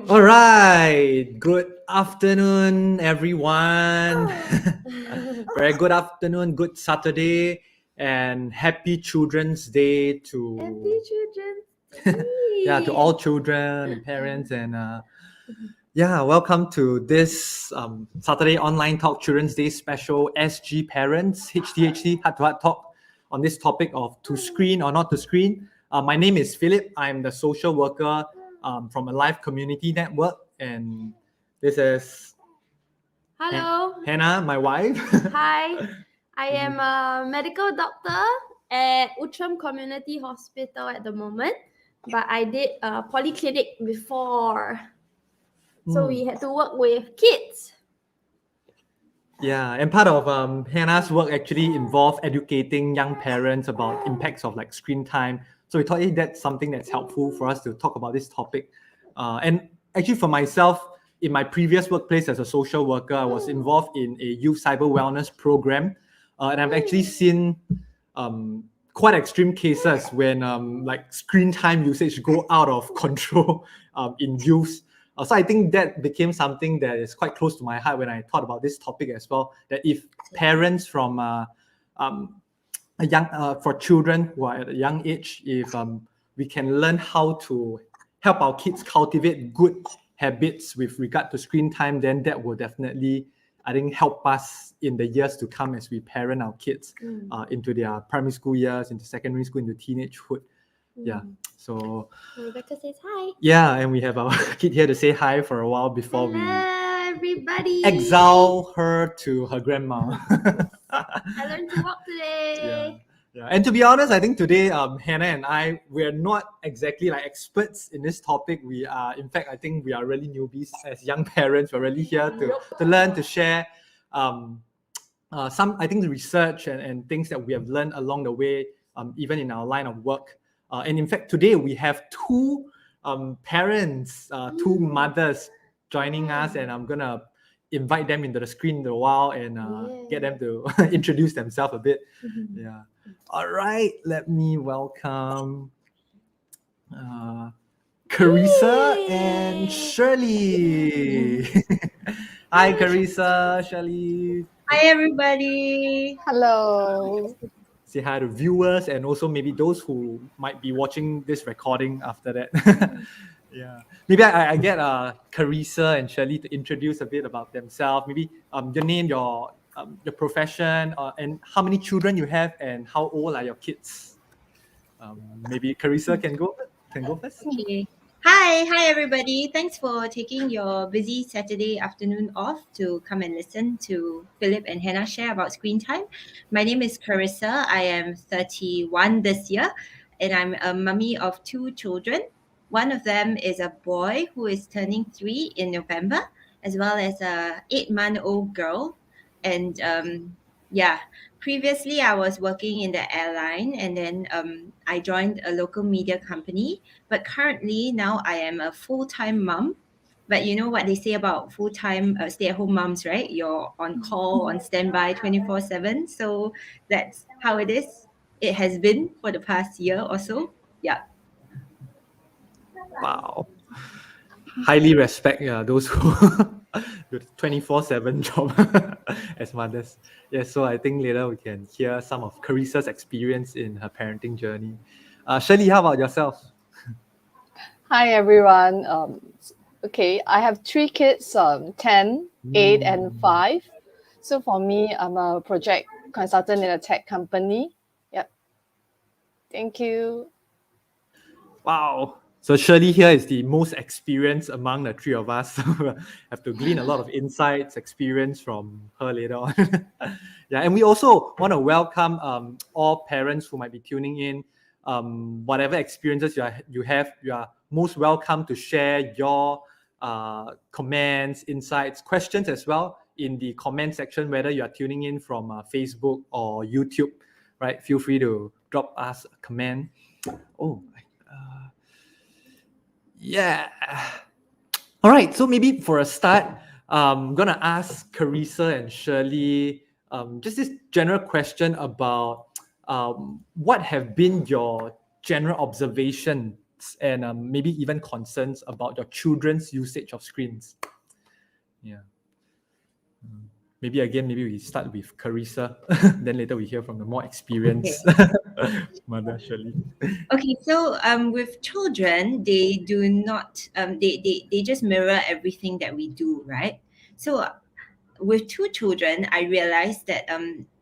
All right. Good afternoon, everyone. Very good afternoon, good Saturday, and happy Children's Day to Happy Children's Day. to all children and parents, and welcome to this Saturday online talk Children's Day special SG Parents HTHT Heart to Heart talk on this topic of to screen or not to screen. My name is Philip. I'm the social worker from Alive Community Network, and this is Hello. Hannah, my wife. Hi. I am a medical doctor at Outram Community Hospital at the moment, but I did a polyclinic before. So we had to work with kids. Yeah, and part of Hannah's work actually involved educating young parents about impacts of like screen time. So we thought that's something that's helpful for us to talk about this topic. And actually for myself, in my previous workplace as a social worker, I was involved in a youth cyber wellness program. And I've actually seen quite extreme cases when like screen time usage go out of control in youth. So I think that became something that is quite close to my heart when I thought about this topic as well. That if parents from for children who are at a young age, if we can learn how to help our kids cultivate good habits with regard to screen time, then that will definitely, I think, help us in the years to come as we parent our kids into their primary school years, into secondary school, into teenagehood. Yeah. So Rebecca says hi. Yeah, and we have our kid here to say hi for a while before Hello, everybody. we exile her to her grandma. I learned to walk today. Yeah. And to be honest, I think today Hannah and I, we're not exactly like experts in this topic. We are, in fact, I think we are really newbies as young parents. We're really here to learn, to share some, I think, research and things that we have learned along the way, even in our line of work. And in fact, today we have two parents, two mothers joining us, and I'm gonna invite them into the screen in a while and get them to introduce themselves a bit. Yeah. All right, let me welcome Carissa and Shirley. Hi, Carissa, Shirley. Hi, everybody. Hello. Say hi to viewers and also maybe those who might be watching this recording after that. Yeah, maybe I get Carissa and Shirley to introduce a bit about themselves. Maybe your name, your profession, and how many children you have, and how old are your kids. Maybe Carissa can go first. Okay. Hi, everybody. Thanks for taking your busy Saturday afternoon off to come and listen to Philip and Hannah share about screen time. My name is Carissa. I am 31 this year, and I'm a mummy of two children. One of them is a boy who is turning 3 in November, as well as a 8-month-old girl. And previously I was working in the airline, and then I joined a local media company. But currently now I am a full-time mom. But you know what they say about full-time stay-at-home moms, right? You're on call, on standby 24/7. So that's how it is. It has been for the past year or so. Yeah. Wow. Highly respect those who do 24/7 job as mothers. Yes, so I think later we can hear some of Carissa's experience in her parenting journey. Shirley, how about yourself? Hi, everyone. Okay, I have 3 kids, 10, 8, and 5. So for me, I'm a project consultant in a tech company. Yep. Thank you. Wow. So Shirley here is the most experienced among the 3 of us. So we'll have to glean a lot of insights, experience from her later on. Yeah, and we also want to welcome all parents who might be tuning in. Whatever experiences you have, you are most welcome to share your comments, insights, questions as well in the comment section, whether you are tuning in from Facebook or YouTube, right? Feel free to drop us a comment. Yeah. All right. So maybe for a start, I'm going to ask Carissa and Shirley just this general question about what have been your general observation thoughts and maybe even concerns about your children's usage of screens. Yeah. Maybe we start with Carissa, then later we hear from the more experienced mother, Shirley. Okay, so with children, they do not they just mirror everything that we do, right? So with two children, I realized that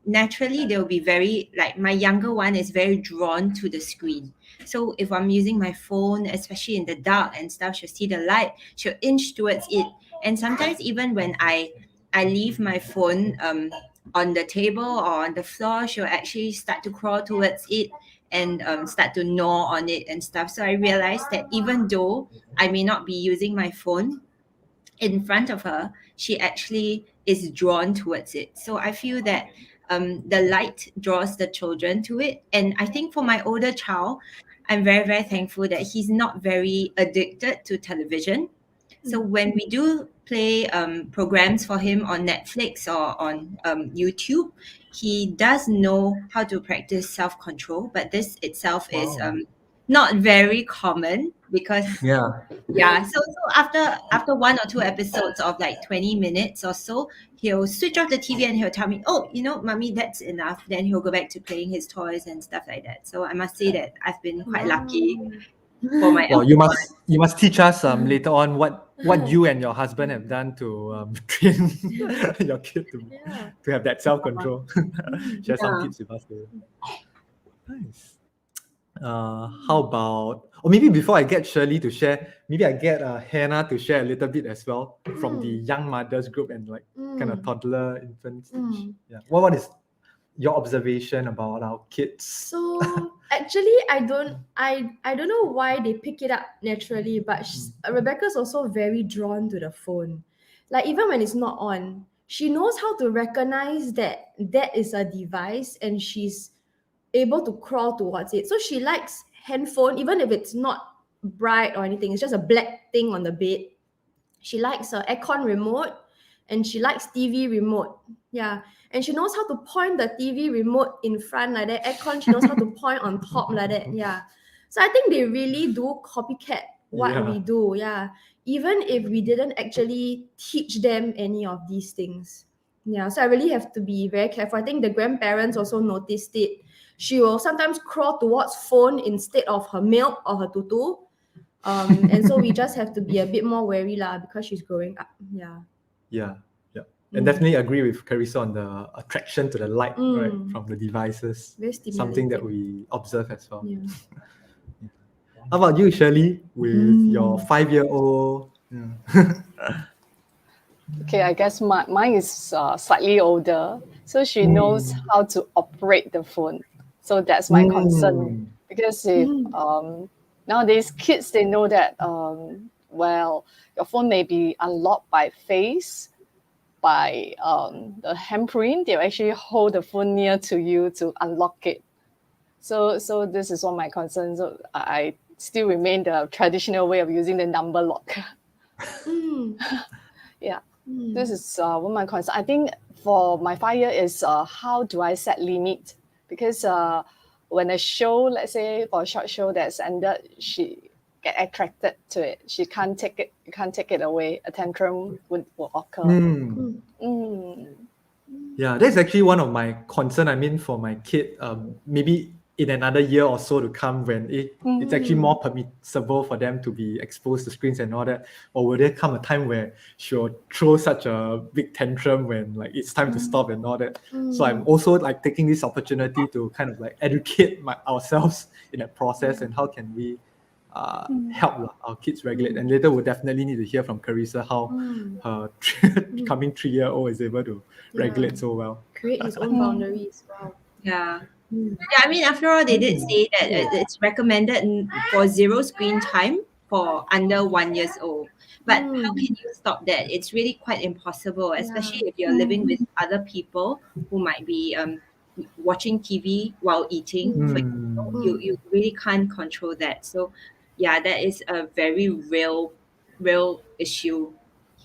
naturally they'll be very, like, my younger one is very drawn to the screen. So if I'm using my phone, especially in the dark and stuff, she'll see the light, she'll inch towards it. And sometimes even when I leave my phone on the table or on the floor, she'll actually start to crawl towards it and start to gnaw on it and stuff. So I realized that even though I may not be using my phone in front of her, she actually is drawn towards it. So I feel that the light draws the children to it. And I think for my older child, I'm very, very thankful that he's not very addicted to television. So when we do play programs for him on Netflix or on YouTube, he does know how to practice self-control, but this itself is not very common because so after one or two episodes of like 20 minutes or so, he'll switch off the TV and he'll tell me, oh, mommy, that's enough. Then he'll go back to playing his toys and stuff like that. So I must say that I've been quite lucky for my Well, you must teach us later on what you and your husband have done to train your kid to have that self-control. Share some tips with us later. Nice. How about, or maybe before I get Shirley to share, maybe I get Hannah to share a little bit as well from the young mothers group and like kind of toddler infant stage. Yeah. What is your observation about our kids? So actually, I don't know why they pick it up naturally, but Rebecca's also very drawn to the phone. Like even when it's not on, she knows how to recognize that is a device, and she's able to crawl towards it. So she likes handphone, even if it's not bright or anything. It's just a black thing on the bed. She likes an aircon remote, and she likes TV remote. Yeah. And she knows how to point the TV remote in front like that. Aircon, she knows how to point on top like that. Yeah. So I think they really do copycat what we do. Yeah. Even if we didn't actually teach them any of these things. Yeah. So I really have to be very careful. I think the grandparents also noticed it. She will sometimes crawl towards phone instead of her milk or her tutu. And so we just have to be a bit more wary because she's growing up. Yeah. Yeah. And definitely agree with Carissa on the attraction to the light, right, from the devices. Very stimulating. Something that we observe as well. Yeah. How about you, Shirley, with your 5-year-old? Okay, I guess mine is slightly older, so she knows how to operate the phone. So that's my concern, because if nowadays kids, they know that your phone may be unlocked by face, by the handprint. They'll actually hold the phone near to you to unlock it. So this is one of my concerns. So I still remain the traditional way of using the number lock. This is one of my concerns. I think for my 5-year is how do I set limit? Because when a show, let's say for a short show that's ended, she get attracted to it. She can't take it. You can't take it away. A tantrum will occur. Yeah, that's actually one of my concern. I mean, for my kid, maybe in another year or so to come, when it's actually more permissible for them to be exposed to screens and all that, or will there come a time where she'll throw such a big tantrum when like it's time to stop and all that? So I'm also like taking this opportunity to kind of like educate ourselves in that process, and how can we help our kids regulate. And later we'll definitely need to hear from Carissa how her coming 3-year-old is able to regulate so well. Create his own boundaries. Wow. Yeah. I mean, after all, they did say that it's recommended for 0 screen time for under 1 years old. But how can you stop that? It's really quite impossible, especially if you're living with other people who might be watching TV while eating. You really can't control that. So yeah, that is a very real issue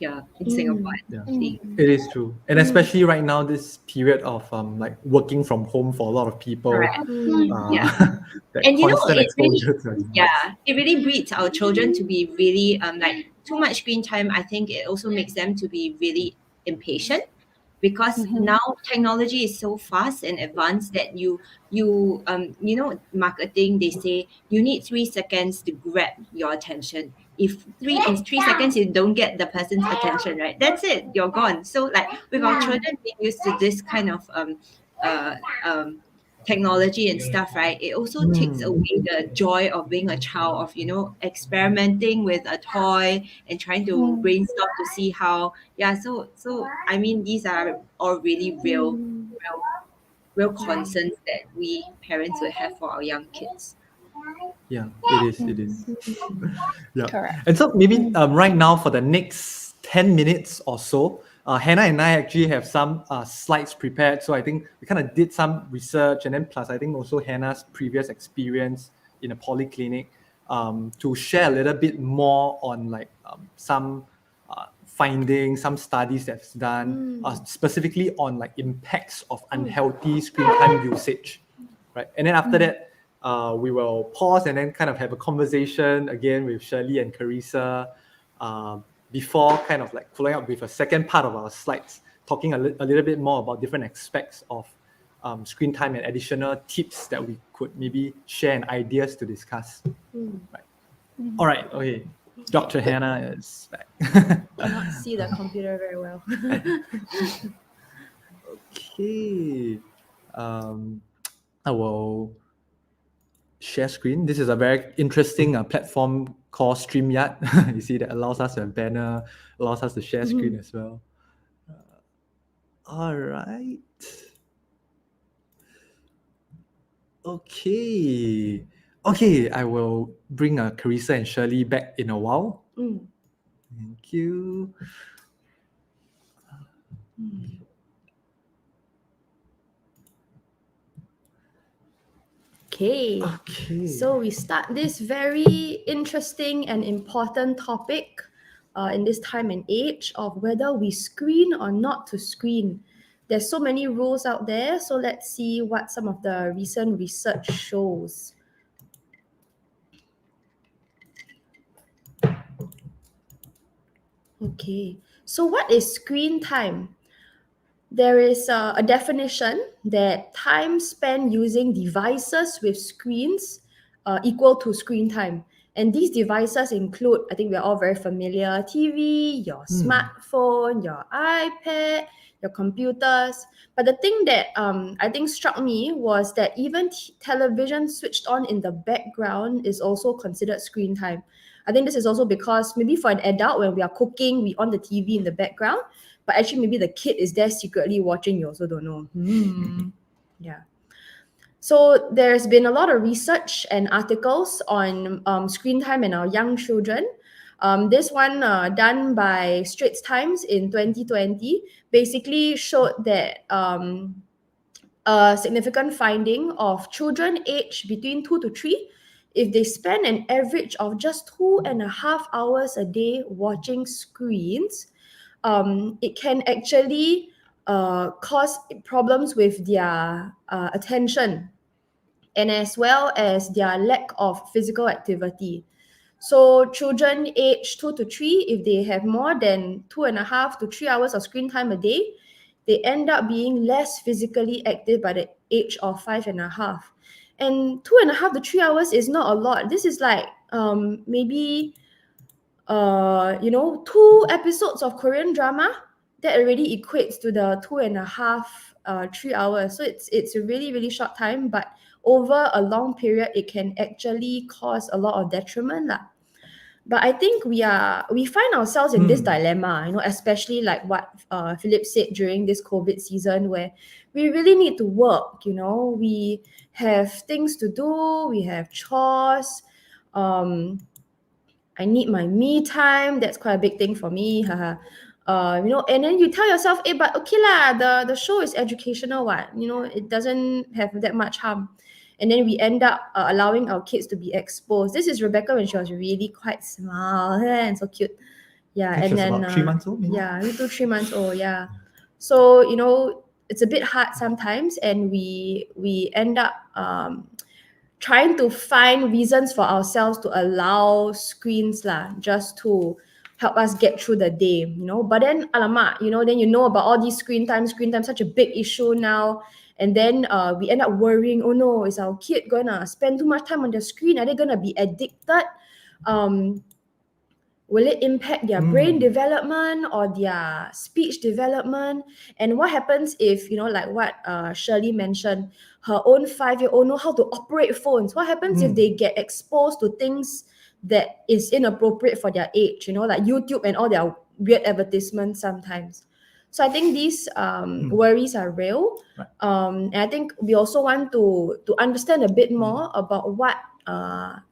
here in Singapore. Yeah. Actually. It is true, and especially right now, this period of like working from home for a lot of people, Correct. Yeah. that And constant it really, exposure to device. it really breeds our children to be really like too much screen time. I think it also makes them to be really impatient, because now technology is so fast and advanced that you know, marketing, they say you need 3 seconds to grab your attention. If in 3 seconds you don't get the person's attention, right, that's it, you're gone. So like with our children being used to this kind of uh, um, technology and stuff, right, it also takes away the joy of being a child, of, you know, experimenting with a toy and trying to brainstorm to see how. So I mean, these are all really real concerns that we parents will have for our young kids. Yeah, it is. Yeah. Correct. And so maybe right now for the next 10 minutes or so, Hannah and I actually have some slides prepared. So I think we kind of did some research, and then plus I think also Hannah's previous experience in a polyclinic, to share a little bit more on like some findings, some studies that's done specifically on like impacts of unhealthy screen time usage, right? And then after that, we will pause and then kind of have a conversation again with Shirley and Carissa, before kind of like following up with a second part of our slides, talking a little bit more about different aspects of screen time and additional tips that we could maybe share and ideas to discuss. Right. All right. Okay. Dr. Hannah is back. Cannot see the computer very well. Okay. I will share screen. This is a very interesting platform called StreamYard. You see, that allows us to have banner, allows us to share screen as well. All right. Okay. Okay, I will bring Carissa and Shirley back in a while. Thank you. Okay. So we start this very interesting and important topic in this time and age of whether we screen or not to screen. There's so many rules out there, so let's see what some of the recent research shows. Okay, so what is screen time? There is a definition that time spent using devices with screens equal to screen time. And these devices include, I think we're all very familiar, TV, your smartphone, your iPad, your computers. But the thing that I think struck me was that even television switched on in the background is also considered screen time. I think this is also because maybe for an adult, when we are cooking, we on the TV in the background, but actually maybe the kid is there secretly watching, you also don't know. Yeah. So there's been a lot of research and articles on screen time in our young children. This one done by Straits Times in 2020 basically showed that a significant finding of children aged between 2 to 3, if they spend an average of just 2.5 hours a day watching screens, it can actually cause problems with their attention and as well as their lack of physical activity. So children aged 2 to 3, if they have more than 2.5 to 3 hours of screen time a day, they end up being less physically active by the age of 5.5. And 2.5 to 3 hours is not a lot. This is like maybe 2 episodes of Korean drama. That already equates to the 2.5 3 hours. So it's a really, really short time, but over a long period, it can actually cause a lot of detriment lah. But I think we find ourselves in this dilemma, especially like what Philip said during this COVID season, where we really need to work. We have things to do, we have chores. I need my me time. That's quite a big thing for me. And then you tell yourself, but okay lah, the show is educational, what? It doesn't have that much harm. And then we end up allowing our kids to be exposed. This is Rebecca when she was really quite small and so cute. Yeah, I think and she was then about 3 months old, maybe? yeah, 2-3 months old. Yeah, so it's a bit hard sometimes, and we end up trying to find reasons for ourselves to allow screens just to help us get through the day, But then, alamak, then about all these screen time, such a big issue now. And then we end up worrying, oh no, is our kid gonna spend too much time on the screen? Are they gonna be addicted? Will it impact their brain development or their speech development? And what happens if, like what Shirley mentioned, her own 5-year-old know how to operate phones? What happens if they get exposed to things that is inappropriate for their age, like YouTube and all their weird advertisements sometimes? So I think these worries are real. And I think we also want to understand a bit more about what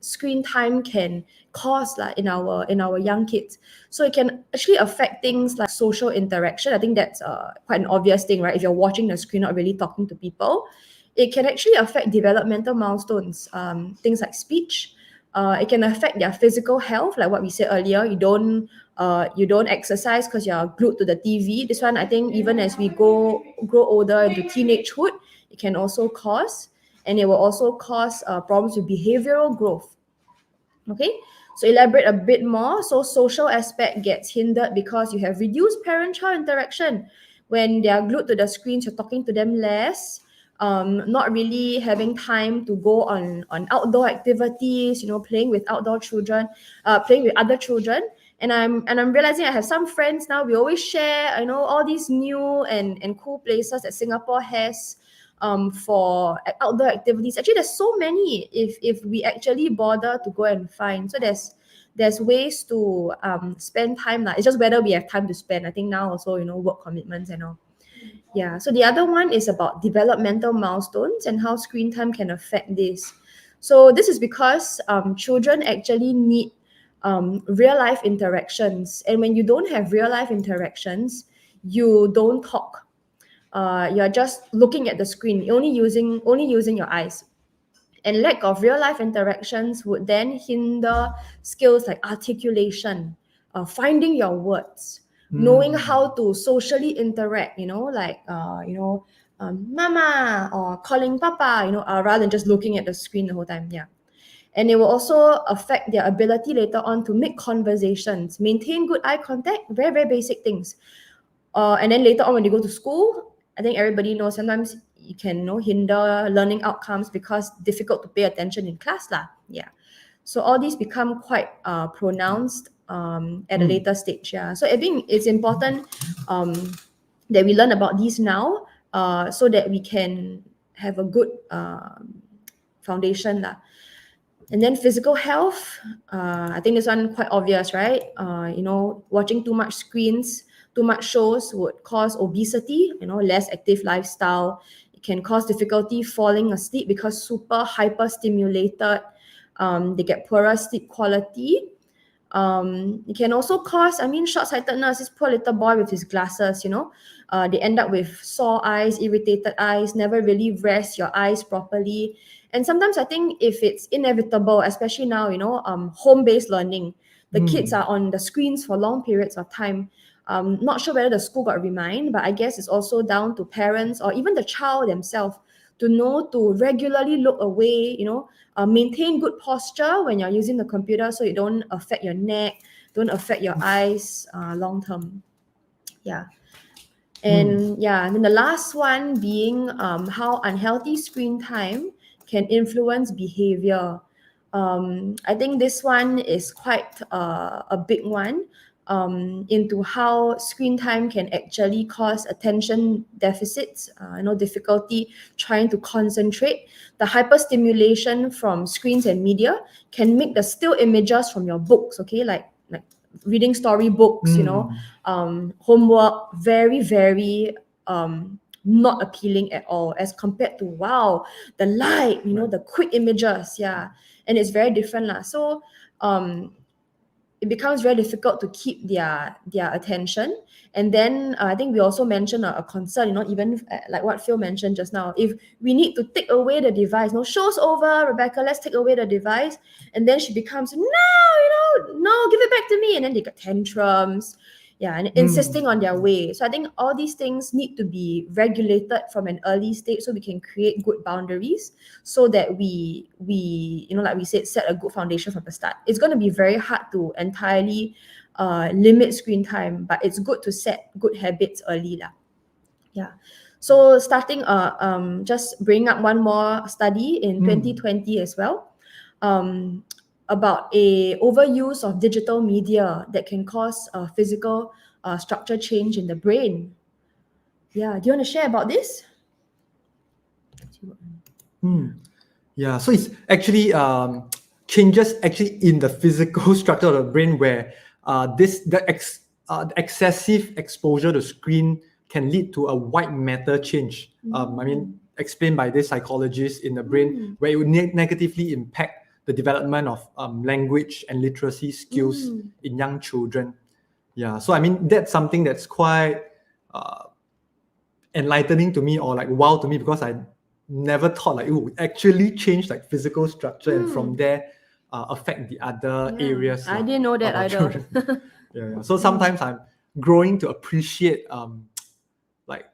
screen time can cause in our young kids. So it can actually affect things like social interaction. I think that's quite an obvious thing, right? If you're watching the screen, not really talking to people, it can actually affect developmental milestones, things like speech. It can affect their physical health, like what we said earlier. You don't exercise because you're glued to the TV. This one, I think, even as we grow older into teenagehood, it can also cause, and it will also cause problems with behavioral growth. Okay, so elaborate a bit more. So social aspect gets hindered because you have reduced parent-child interaction. When they are glued to the screens, you're talking to them less. Not really having time to go on outdoor activities, playing with other children. And I'm realizing I have some friends now. We always share, all these new and cool places that Singapore has for outdoor activities. Actually, there's so many if we actually bother to go and find. So there's ways to spend time. It's just whether we have time to spend. I think now also, work commitments and all. Yeah. So the other one is about developmental milestones and how screen time can affect this. So this is because children actually need real life interactions. And when you don't have real life interactions, you don't talk. You're just looking at the screen, only using your eyes. And lack of real life interactions would then hinder skills like articulation, finding your words, knowing how to socially interact, mama or calling papa, rather than just looking at the screen the whole time. Yeah. And it will also affect their ability later on to make conversations, maintain good eye contact, very, very basic things. And then later on when they go to school, I think everybody knows sometimes you can hinder learning outcomes because difficult to pay attention in class lah. Yeah. So all these become quite pronounced at a later stage. Yeah. So I think it's important that we learn about these now so that we can have a good foundation lah. And then physical health, I think this one quite obvious, right? Watching too much screens, too much shows would cause obesity, less active lifestyle. It can cause difficulty falling asleep because super hyper stimulated. They get poorer sleep quality. It can also cause, short-sightedness. This poor little boy with his glasses, they end up with sore eyes, irritated eyes, never really rest your eyes properly. And sometimes I think if it's inevitable, especially now, home-based learning, the kids are on the screens for long periods of time. Not sure whether the school got remind, but I guess it's also down to parents or even the child themselves to know to regularly look away, maintain good posture when you're using the computer so it don't affect your neck, don't affect your eyes long term. Yeah. And and then the last one being how unhealthy screen time can influence behavior. I think this one is quite a big one into how screen time can actually cause attention deficits, difficulty trying to concentrate. The hyperstimulation from screens and media can make the still images from your books, okay, like reading storybooks, homework, very, very not appealing at all as compared to the light, the quick images, and it's very different lah. So it becomes very difficult to keep their attention. And then I think we also mentioned a concern, even like what Phil mentioned just now, if we need to take away the device, show's over, Rebecca, let's take away the device. And then she becomes, no, give it back back to me, and then they got tantrums. Yeah, and insisting on their way. So I think all these things need to be regulated from an early stage so we can create good boundaries so that we like we said, set a good foundation from the start. It's going to be very hard to entirely limit screen time, but it's good to set good habits early lah. Yeah. So starting just bring up one more study in 2020 as well. About a overuse of digital media that can cause physical structure change in the brain. Yeah, do you want to share about this? Yeah, so it's actually changes actually in the physical structure of the brain where the excessive exposure to screen can lead to a white matter change. I mean, explained by this psychologist in the brain, where it would negatively impact the development of language and literacy skills in young children. Yeah, so I mean, that's something that's quite enlightening to me, or like wow to me, because I never thought like it would actually change like physical structure and from there affect the other areas. I didn't know that either. Yeah. So sometimes I'm growing to appreciate like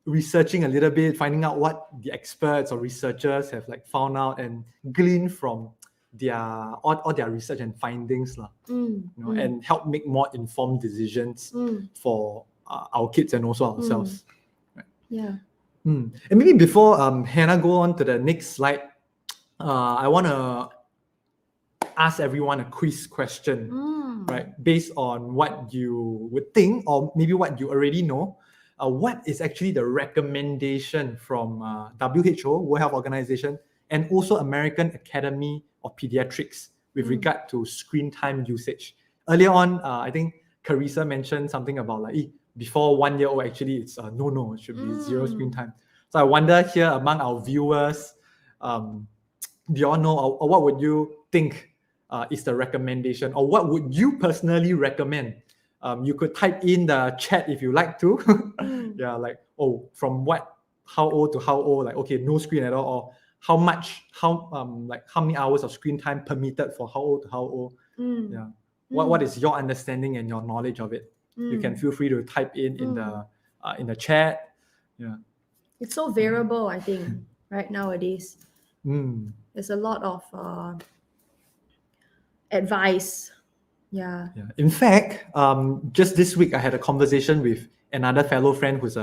researching a little bit, finding out what the experts or researchers have like found out and gleaned from their all their research and findings and help make more informed decisions for our kids and also ourselves. Right? Yeah. And maybe before Hannah go on to the next slide, I want to ask everyone a quiz question, right? Based on what you would think, or maybe what you already know. What is actually the recommendation from WHO, World Health Organization, and also American Academy of Pediatrics with regard to screen time usage? Earlier on, I think Carissa mentioned something about like before 1 year old, actually it's no, it should be 0 screen time. So I wonder here among our viewers, do you all know, or what would you think is the recommendation, or what would you personally recommend? You could type in the chat if you like to. Yeah, like, from how old to how old, like, okay, no screen at all, or how many hours of screen time permitted for how old to how old. Yeah. What is your understanding and your knowledge of it? You can feel free to type in the chat. Yeah. It's so variable, I think, right nowadays. There's a lot of advice. Yeah. In fact, just this week I had a conversation with another fellow friend who's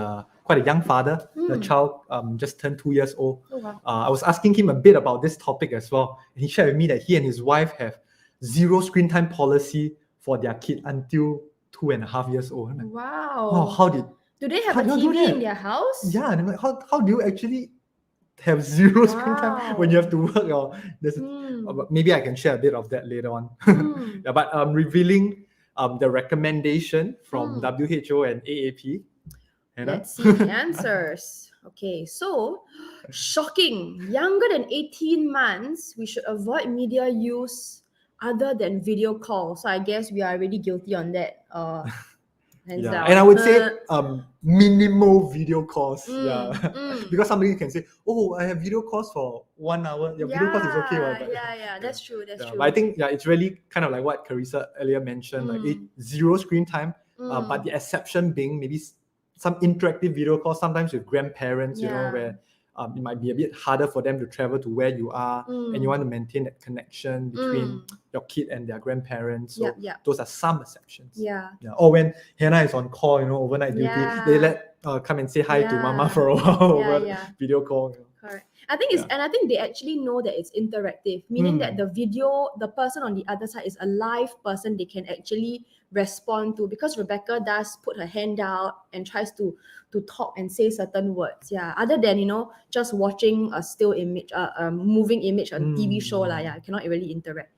quite a young father. The child just turned 2 years old. Oh, wow. I was asking him a bit about this topic as well. And he shared with me that he and his wife have 0 screen time policy for their kid until 2.5 years old. I'm like, wow. Do they have a TV in their house? Yeah, and I'm like, how do you actually have 0 screen time when you have to work? Or maybe I can share a bit of that later on. Yeah, but revealing the recommendation from WHO and AAP. Hannah? Let's see the answers. Okay, so shocking. Younger than 18 months, we should avoid media use other than video call. So I guess we are already guilty on that. Hands down. And I would say minimal video calls. Because somebody can say, I have video calls for 1 hour. Your video calls is okay. Right? Yeah, that's true. That's true. But I think it's really kind of like what Carissa earlier mentioned, like 0 screen time, but the exception being maybe some interactive video calls, sometimes with grandparents, you know, where it might be a bit harder for them to travel to where you are, and you want to maintain that connection between your kid and their grandparents. So those are some exceptions. Yeah. Or when Hannah is on call, overnight duty, they let come and say hi to mama for a while over video call. Correct. I think and I think they actually know that it's interactive, meaning that the person on the other side is a live person they can actually respond to, because Rebecca does put her hand out and tries to talk and say certain words. Yeah. Other than, just watching a still image, a moving image on TV show, I cannot really interact.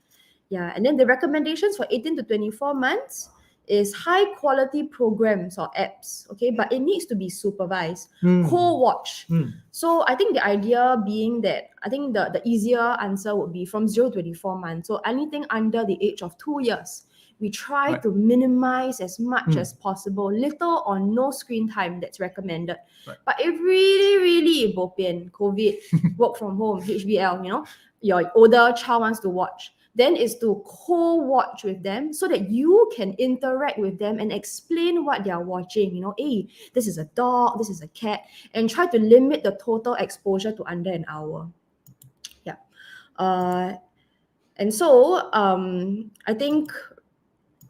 Yeah. And then the recommendations for 18 to 24 months is high quality programs or apps, okay, but it needs to be supervised. Co-watch. So I think the idea being that I think the easier answer would be from 0 to 24 months. So anything under the age of 2 years, we try to minimize as much as possible, little or no screen time that's recommended. But if really bo pian, COVID, work from home, HBL, your older child wants to watch, then is to co-watch with them so that you can interact with them and explain what they are watching. You know, hey, this is a dog, this is a cat, and try to limit the total exposure to under an hour. Yeah. And so I think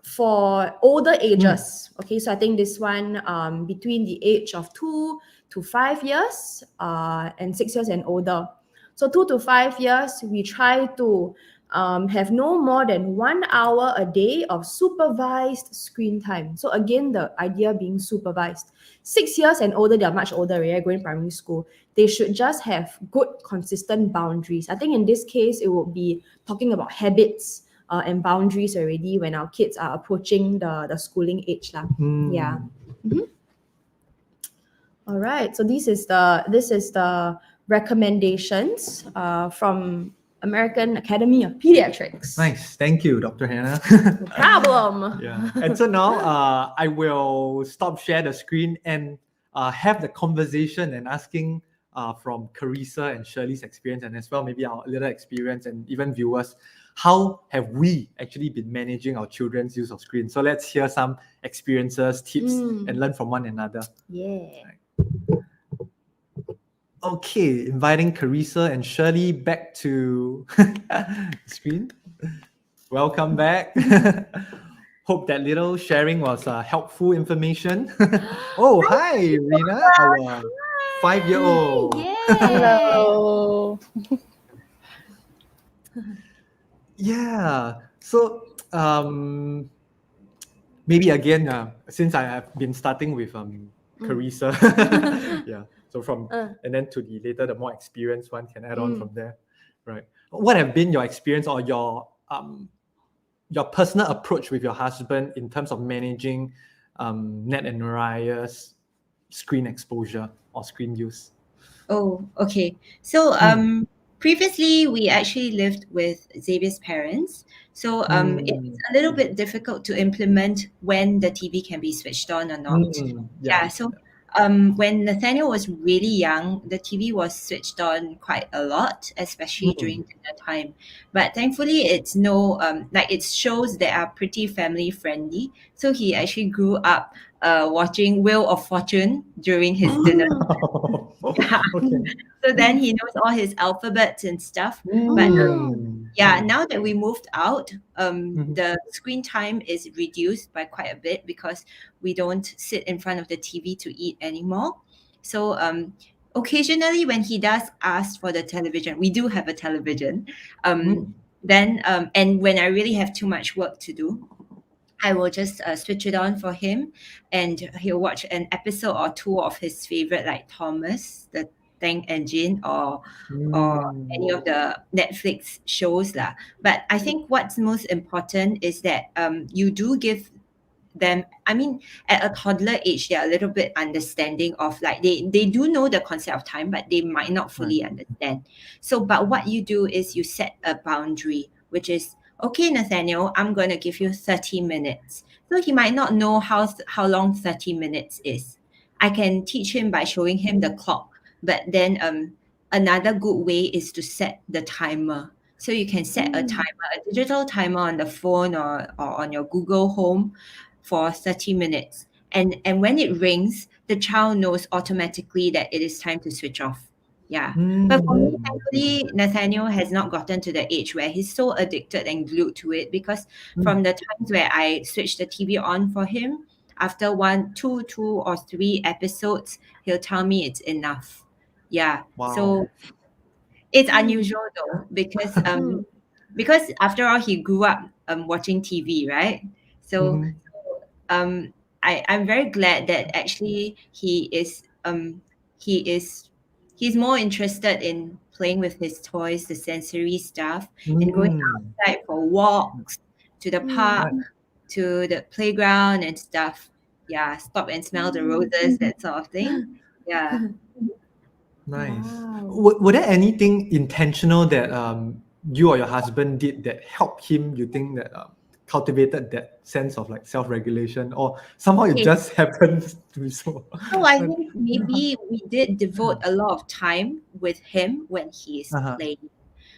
for older ages, okay, so I think this one between the age of 2 to 5 years and 6 years and older. So 2 to 5 years, we try to have no more than 1 hour a day of supervised screen time. So again, the idea being supervised. 6 years and older, they're much older, right? Going primary school. They should just have good, consistent boundaries. I think in this case, it would be talking about habits and boundaries already when our kids are approaching the schooling age. Yeah. Mm-hmm. All right. So this is the recommendations from American Academy of Pediatrics. Nice. Thank you, Dr. Hannah. No problem. Yeah. And so now I will stop share the screen and have the conversation and asking from Carissa and Shirley's experience, and as well maybe our little experience, and even viewers, how have we actually been managing our children's use of screen? So let's hear some experiences, tips, and learn from one another. Yeah. Okay, inviting Carissa and Shirley back to screen. Welcome back. Hope that little sharing was helpful information. Oh, hi, Rina, our 5-year-old. Yeah. Hello. Yeah. So maybe again, since I have been starting with Carissa, yeah. So from and then to the more experienced one can add on from there, right? What have been your experience or your personal approach with your husband in terms of managing Ned and Mariah's screen exposure or screen use? Oh, okay. So previously we actually lived with Xavier's parents. So it's a little bit difficult to implement when the TV can be switched on or not. Yeah. So when Nathaniel was really young, the TV was switched on quite a lot, especially during dinner time. But thankfully, it's it shows that are pretty family friendly. So he actually grew up watching Wheel of Fortune during his dinner. Yeah. Okay. So then he knows all his alphabets and stuff. But yeah, now that we moved out, the screen time is reduced by quite a bit because we don't sit in front of the TV to eat anymore. So occasionally when he does ask for the television, we do have a television. Then and when I really have too much work to do, I will just switch it on for him, and he'll watch an episode or two of his favorite, like Thomas the Tank Engine or any of the Netflix shows lah. But I think what's most important is that you do give them, I mean, at a toddler age, they're a little bit understanding of like they do know the concept of time, but they might not fully understand. So but what you do is you set a boundary, which is, okay, Nathaniel, I'm going to give you 30 minutes. So he might not know how long 30 minutes is. I can teach him by showing him the clock. But then another good way is to set the timer. So you can set a timer, a digital timer on the phone or on your Google Home for 30 minutes. And when it rings, the child knows automatically that it is time to switch off. Yeah. But for me, thankfully, Nathaniel has not gotten to the age where he's so addicted and glued to it, because from the times where I switched the TV on for him, after 1, 2 or 3 episodes, he'll tell me it's enough. Yeah. Wow. So it's unusual though, because after all, he grew up watching TV, right? So I'm very glad that actually he's more interested in playing with his toys, the sensory stuff, and going outside for walks, to the park, to the playground and stuff. Yeah, stop and smell the roses, that sort of thing. Yeah. Nice. Wow. Were there anything intentional that you or your husband did that helped him, you think, that cultivated that sense of like self-regulation, or somehow it just happened to be so? So I think maybe we did devote a lot of time with him when he is playing.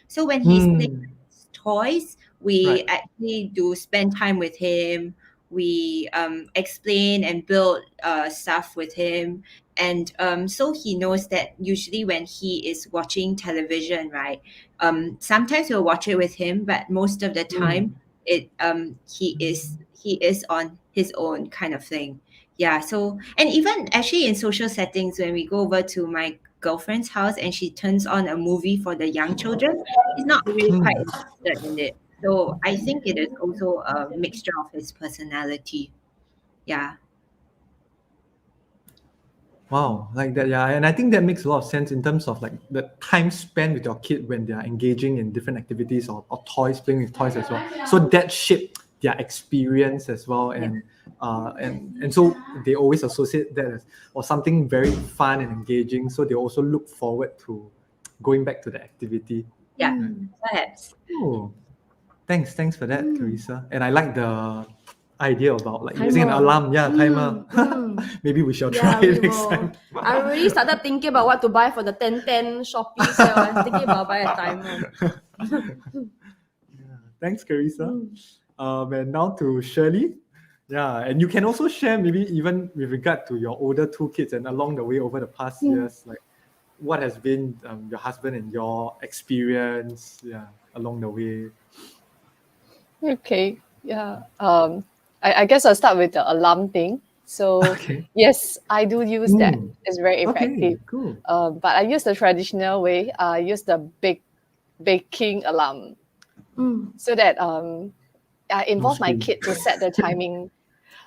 So when he's playing with his toys, We Right. actually do spend time with him. We explain and build stuff with him. And so he knows that usually when he is watching television, right, sometimes we'll watch it with him, but most of the time he is on his own kind of thing. Yeah. So, and even actually in social settings, when we go over to my girlfriend's house and she turns on a movie for the young children, he's not really quite interested in it. So I think it is also a mixture of his personality. Yeah. Wow, like that, yeah. And I think that makes a lot of sense in terms of like the time spent with your kid when they are engaging in different activities or toys, playing with toys as well. So that shaped their experience as well. And so they always associate that as or something very fun and engaging. So they also look forward to going back to the activity. Yeah, perhaps. Oh, thanks for that, Carissa. And I like the idea about like using an Timer. alarm, timer. Maybe we shall try we it next will. time. I already started thinking about what to buy for the 10-10 Shopee sale. I was thinking about buying a timer. Thanks, Carissa. And now to Shirley. Yeah, and you can also share maybe even with regard to your older two kids and along the way over the past years, like what has been your husband and your experience, along the way. Okay, yeah. I guess I'll start with the alarm thing. So Okay. yes, I do use that. It's very effective. Okay, cool. But I use the traditional way. I use the baking alarm, so that I involve my screen. kid to set the timing.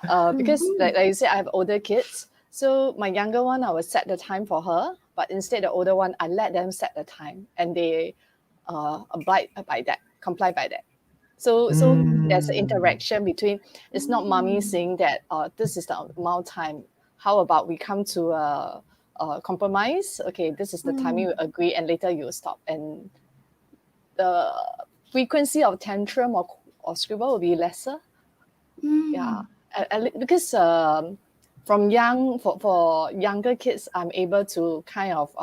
Because like you said, I have older kids. So my younger one, I will set the time for her. But instead, the older one, I let them set the time, and they comply by that. So there's an interaction between. It's not mommy saying that this is the amount of time. How about we come to a compromise? Okay, this is the timing we agree, and later you will stop. And the frequency of tantrum or scribble will be lesser. Yeah, because from young for younger kids, I'm able to kind of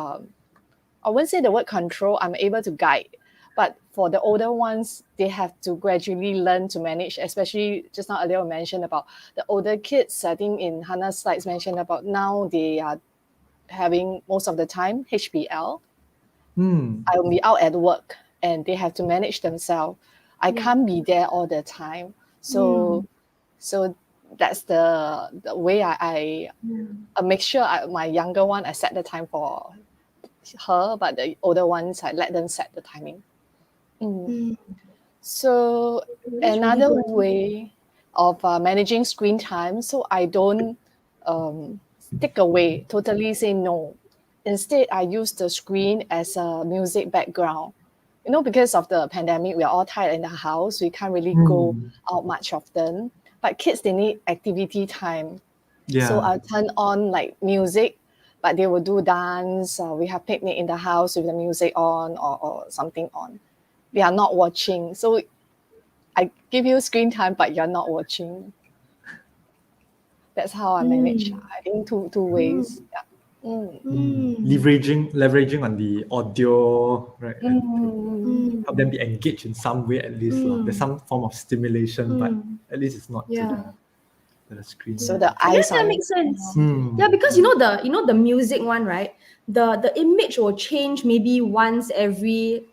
I wouldn't say the word control. I'm able to guide. But for the older ones, they have to gradually learn to manage, especially just now earlier I mentioned about the older kids. I think in Hannah's slides mentioned about now they are having most of the time HBL. I will be out at work and they have to manage themselves. I can't be there all the time. So that's the way I make sure my younger one, I set the time for her, but the older ones, I let them set the timing. So another way of managing screen time, so I don't take away, totally say no. Instead, I use the screen as a music background. Because of the pandemic, we are all tied in the house. We can't really go out much often. But kids, they need activity time. Yeah. So I'll turn on like music, but they will do dance. We have picnic in the house with the music on or something on. They are not watching. So I give you screen time, but you're not watching. That's how I manage. I think two ways. Yeah. Leveraging on the audio, right? And help them be engaged in some way at least. There's some form of stimulation, but at least it's not to the screen. So the eyes that makes sense. Yeah, because the music one, right? The image will change maybe once every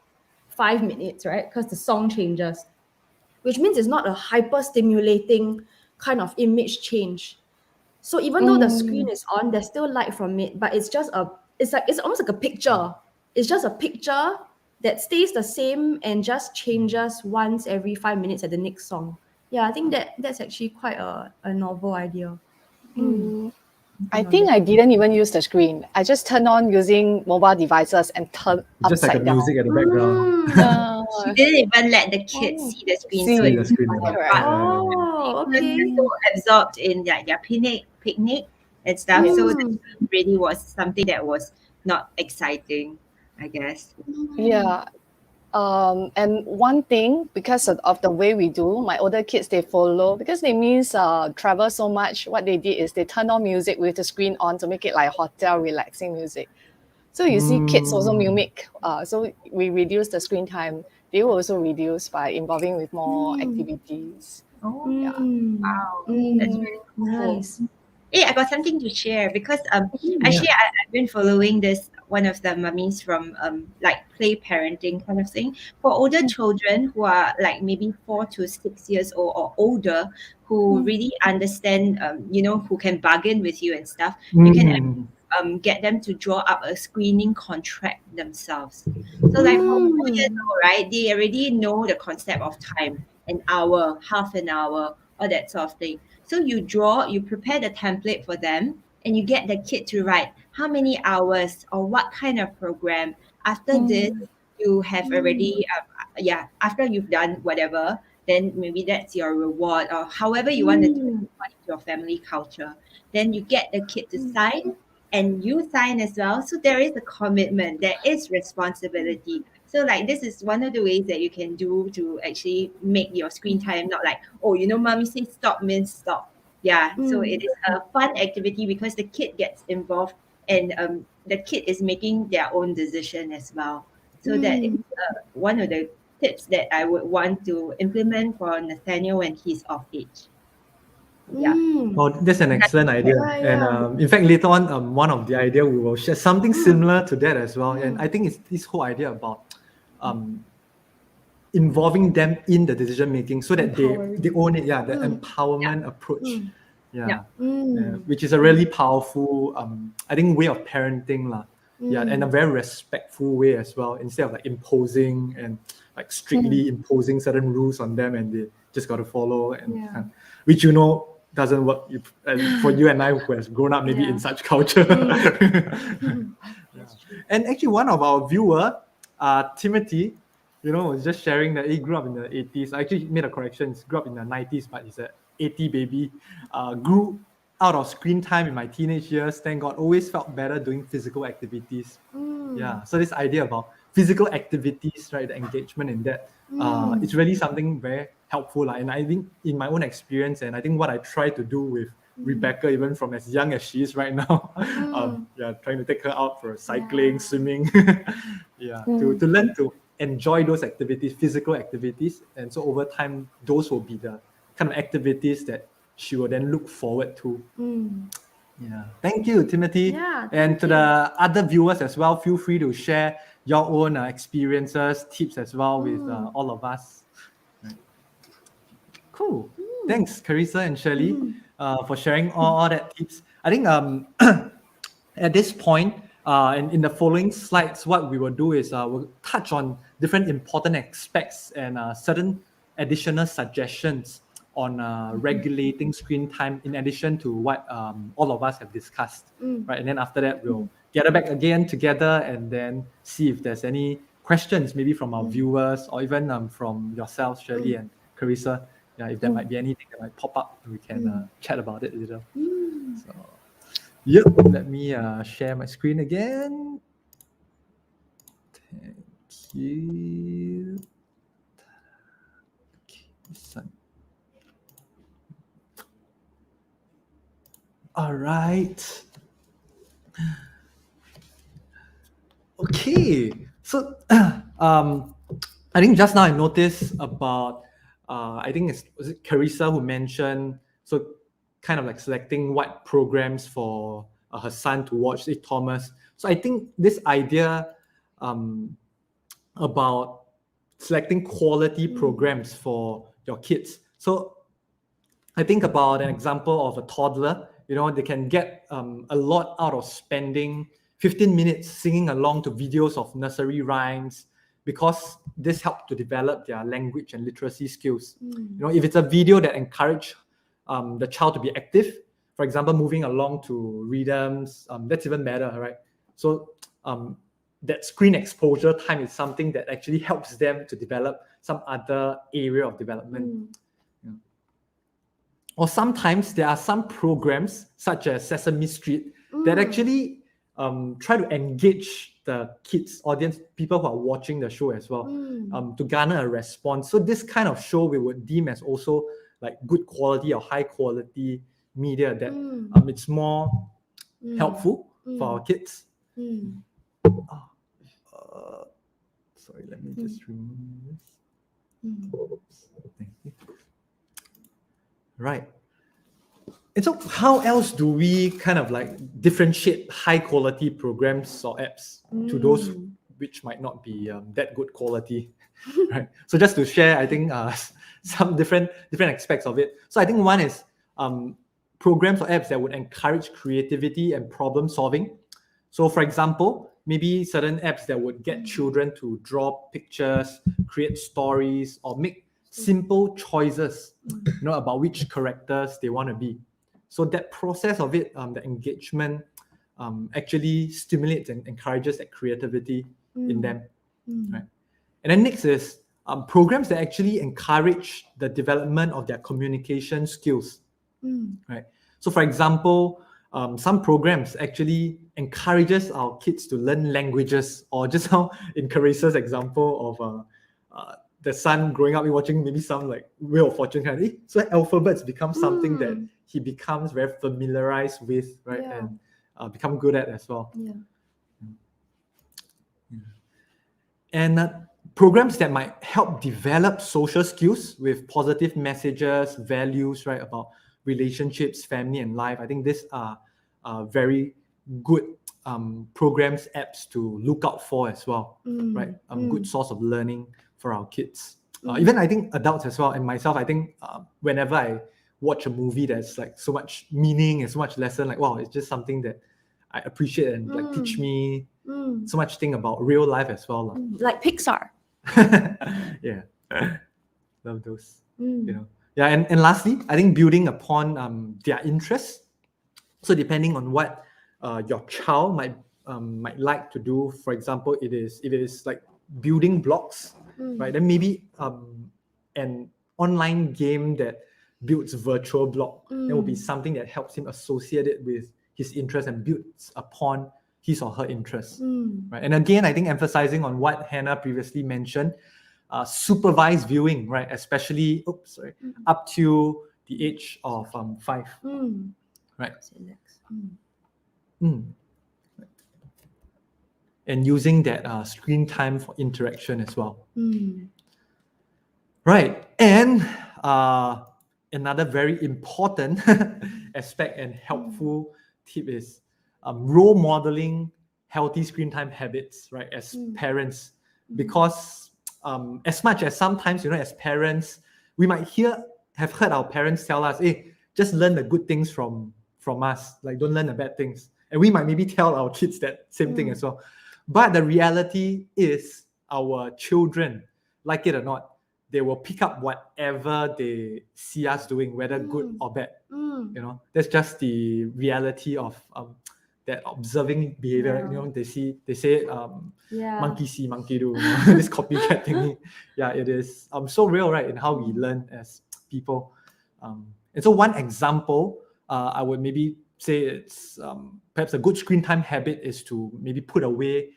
5 minutes, right? Because the song changes, which means it's not a hyper stimulating kind of image change. So even though the screen is on, there's still light from it, but it's almost like a picture. It's just a picture that stays the same and just changes once every 5 minutes at the next song. Yeah, I think that's actually quite a novel idea. I think I didn't even use the screen. I just turned on using mobile devices and turn just like upside the down. music at the background. She didn't even let the kids see the screen. See So the it's screen. Correct. Okay. so absorbed in their picnic and stuff. So the screen really was something that was not exciting, I guess. Yeah. And one thing, because of the way we do, my older kids, they follow, because they miss travel so much. What they did is they turn on music with the screen on to make it like hotel relaxing music. So you see kids also mimic. So we reduce the screen time. they will also reduce by involving with more activities. Oh, Wow. that's really cool. Nice. Hey, I got something to share because Yeah. actually I've been following this one of the mummies from like play parenting kind of thing for older children who are like maybe 4 to 6 years old or older, who really understand who can bargain with you and stuff. You can get them to draw up a screening contract themselves. So like for 4 years old, right, they already know the concept of time, an hour, half an hour, or that sort of thing. So you prepare the template for them, and you get the kid to write how many hours or what kind of program. After this, you have already, after you've done whatever, then maybe that's your reward or however you want to do it according to your family culture. Then you get the kid to sign, and you sign as well. So there is a commitment, there is responsibility. So like this is one of the ways that you can do to actually make your screen time not like, oh, mommy says stop means stop. Yeah. So it is a fun activity because the kid gets involved, and the kid is making their own decision as well. So that is one of the tips that I would want to implement for Nathaniel when he's of age. Yeah. Oh, that's an excellent idea. And in fact, later on, one of the idea we will share something similar to that as well. And I think it's this whole idea about involving them in the decision making so that they own it. Yeah, the empowerment approach. Which is a really powerful, I think, way of parenting, lah. Yeah, and a very respectful way as well. Instead of like imposing and like strictly imposing certain rules on them, and they just got to follow, and which doesn't work for you and I who has grown up maybe in such culture. And actually, one of our viewer, Timothy, was just sharing that he grew up in the 80s. I actually made a correction. He grew up in the 90s, but he's an 80 baby. Grew out of screen time in my teenage years. Thank God, always felt better doing physical activities. Yeah, so this idea about physical activities, right, the engagement in that, it's really something very helpful. And I think in my own experience, and I think what I try to do with Rebecca, even from as young as she is right now, trying to take her out for cycling, swimming, to learn to enjoy those activities, physical activities. And so over time, those will be the kind of activities that she will then look forward to. Yeah, thank you, Timothy. And to the other viewers as well, feel free to share your own experiences, tips as well with all of us. Right. Cool. Thanks, Carissa and Shirley, for sharing all that tips. I think at this point, and in the following slides, what we will do is we'll touch on different important aspects and certain additional suggestions on regulating screen time in addition to what all of us have discussed, right? And then after that, we'll gather back again together and then see if there's any questions maybe from our viewers or even from yourselves, Shirley and Carissa. Yeah, if there might be anything that might pop up, we can chat about it a little. So, yep, let me share my screen again. Thank you. Okay, all right. Okay. So I think just now I noticed about I think was it Carissa who mentioned kind of like selecting what programs for her son to watch, Thomas. So I think this idea about selecting quality programs for your kids. So I think about an example of a toddler. They can get a lot out of spending 15 minutes singing along to videos of nursery rhymes, because this helps to develop their language and literacy skills. If it's a video that encourages the child to be active, for example, moving along to rhythms, that's even better, right? So that screen exposure time is something that actually helps them to develop some other area of development. Or sometimes there are some programs such as Sesame Street that actually try to engage the kids audience, people who are watching the show as well, to garner a response. So this kind of show we would deem as also like good quality or high quality media that it's more helpful for our kids. Sorry, let me just remove this. Oops, thank you. Right. And so how else do we kind of like differentiate high quality programs or apps to those which might not be that good quality, right? So just to share, I think some different aspects of it. So I think one is programs or apps that would encourage creativity and problem solving. So for example, maybe certain apps that would get children to draw pictures, create stories, or make simple choices, about which characters they want to be. So that process of it, the engagement, actually stimulates and encourages that creativity in them, right? And then next is programs that actually encourage the development of their communication skills, right? So for example, some programs actually encourages our kids to learn languages, or just now in Carissa's example of the son growing up watching maybe some like Wheel of Fortune kind of, so alphabets become something that he becomes very familiarized with, right? Yeah. And become good at as well. Yeah. And programs that might help develop social skills with positive messages, values, right, about relationships, family, and life. I think these are very good programs, apps to look out for as well, right? Good source of learning for our kids. Even I think adults as well, and myself, I think whenever I watch a movie that's like so much meaning and so much lesson, like, wow, it's just something that I appreciate and like teach me so much thing about real life as well. Like Pixar. Yeah, love those. Yeah, and lastly, I think building upon their interests. So depending on what your child might like to do, for example, it is like building blocks, right? Then maybe an online game that builds virtual block, that will be something that helps him associate it with his interest and builds upon his or her interests, right? And again, I think emphasizing on what Hannah previously mentioned, supervised viewing, right? Especially, up to the age of 5, right? And using that screen time for interaction as well. Right. And another very important aspect and helpful tip is role modeling healthy screen time habits, right, as parents. Because as much as sometimes, as parents, we might have heard our parents tell us, hey, just learn the good things from us, like don't learn the bad things. And we might maybe tell our kids that same thing as well. But the reality is our children, like it or not, they will pick up whatever they see us doing, whether good or bad. That's just the reality of that observing behavior. They say monkey see, monkey do. This copycat thingy. Yeah, it is so real, right? In how we learn as people. And so one example, I would maybe say it's perhaps a good screen time habit is to maybe put away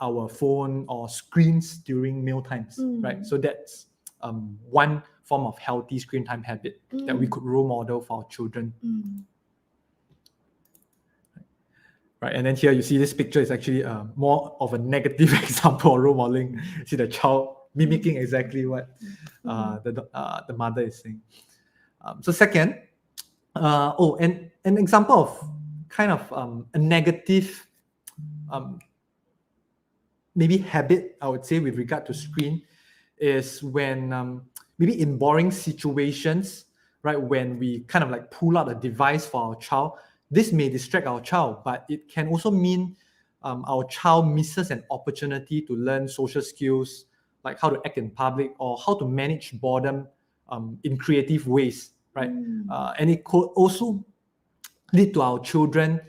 our phone or screens during meal times, right? So that's one form of healthy screen time habit that we could role model for our children. Right, and then here you see this picture is actually more of a negative example of role modeling. See the child mimicking exactly what the mother is saying. So second, and an example of kind of a negative maybe habit, I would say, with regard to screen is when maybe in boring situations, right, when we kind of like pull out a device for our child, this may distract our child, but it can also mean our child misses an opportunity to learn social skills, like how to act in public or how to manage boredom in creative ways, right? And it could also lead to our children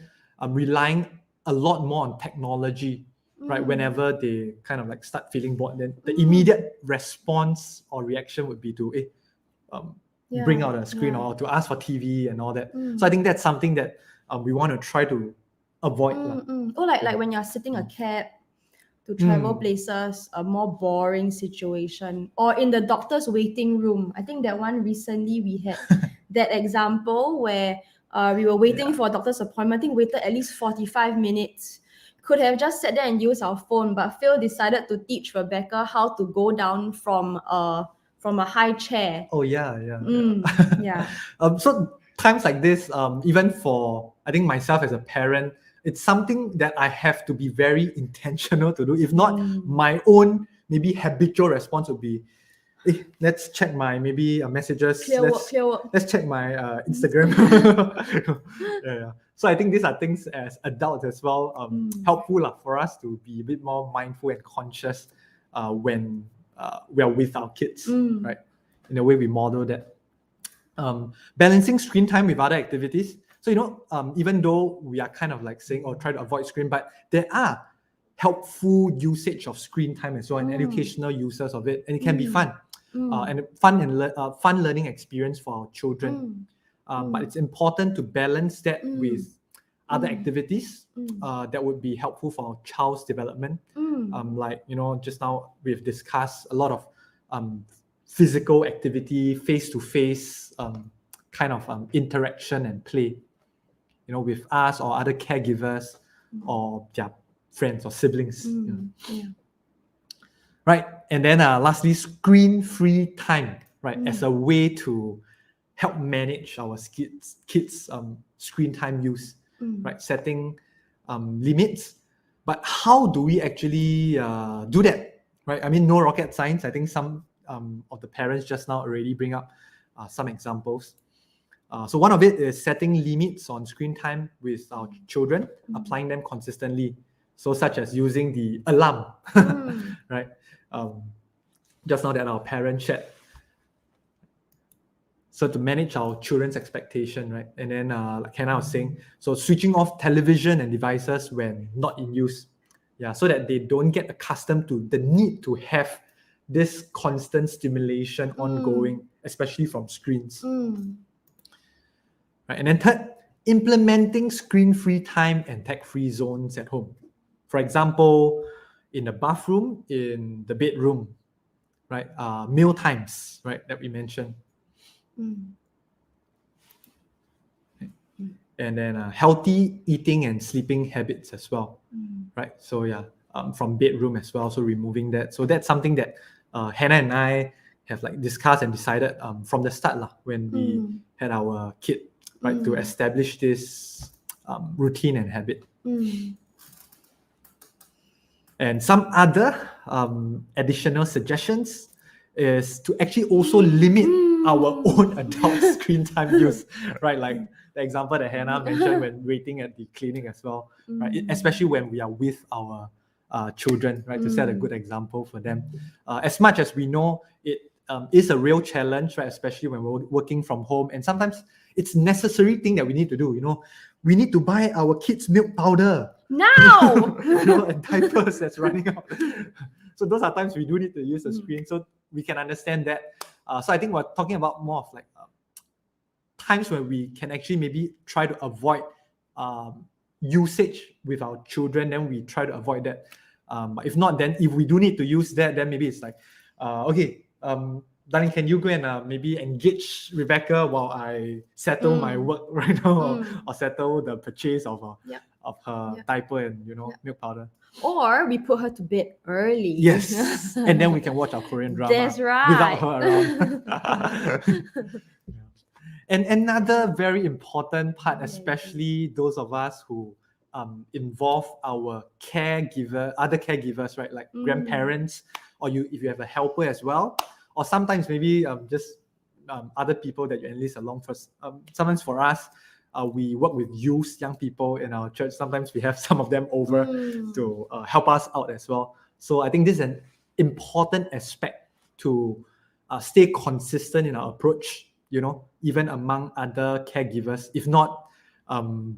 relying a lot more on technology, right? Whenever they kind of like start feeling bored, then the immediate response or reaction would be to bring out a screen or to ask for TV and all that. So I think that's something that we want to try to avoid. Or like when you're sitting a cab to travel places, a more boring situation, or in the doctor's waiting room. I think that one recently we had that example where we were waiting for a doctor's appointment. I think waited at least 45 minutes. could have just sat there and used our phone, but Phil decided to teach Rebecca how to go down from a high chair. Oh yeah. Yeah. So times like this, even for I think myself as a parent, it's something that I have to be very intentional to do. If not, my own maybe habitual response would be, let's check my maybe messages. Clear work. Let's check my Instagram. Yeah. So I think these are things as adults as well, helpful for us to be a bit more mindful and conscious when we are with our kids, right? In a way, we model that. Balancing screen time with other activities. So, even though we are kind of like saying, try to avoid screen, but there are helpful usage of screen time as well and educational uses of it. And it can be fun and fun learning experience for our children. But it's important to balance that with other activities that would be helpful for our child's development. Like, just now we've discussed a lot of physical activity, face-to-face kind of interaction and play, with us or other caregivers or their friends or siblings. Right. And then lastly, screen-free time, right, as a way to help manage our kids' screen time use, right, setting limits. But how do we actually do that, right? I mean, no rocket science. I think some of the parents just now already bring up some examples. So one of it is setting limits on screen time with our children, applying them consistently. So such as using the alarm, right? Just now that our parents shared. So to manage our children's expectation, right? And then like Hannah was saying, so switching off television and devices when not in use. Yeah, so that they don't get accustomed to the need to have this constant stimulation ongoing, especially from screens. Right. And then third, implementing screen-free time and tech-free zones at home. For example, in the bathroom, in the bedroom, right? Meal times, right, that we mentioned. And then healthy eating and sleeping habits as well, right? So yeah, from bedroom as well, so removing that. So that's something that Hannah and I have like discussed and decided from the start when we had our kid, right, to establish this routine and habit. And some other additional suggestions is to actually also limit our own adult screen time use, right? Like the example that Hannah mentioned when waiting at the clinic as well, right? Especially when we are with our children, right? To set a good example for them. As much as we know it is a real challenge, right? Especially when we're working from home, and sometimes it's necessary thing that we need to do. We need to buy our kids milk powder now. And diapers that's running out. So those are times we do need to use the screen, so we can understand that. So I think we're talking about more of like times when we can actually maybe try to avoid usage with our children, then we try to avoid that. But if not, then if we do need to use that, then maybe it's like, okay, darling, can you go and maybe engage Rebecca while I settle my work right now, or settle the purchase of her diaper and milk powder. Or we put her to bed early. Yes, and then we can watch our Korean drama. That's right. Without her around. And another very important part, especially those of us who involve our other caregivers, right? Like grandparents, or if you have a helper as well, or sometimes maybe just other people that you enlist along for. Sometimes for us, we work with young people in our church. Sometimes we have some of them over to help us out as well. So I think this is an important aspect to stay consistent in our approach, even among other caregivers. If not,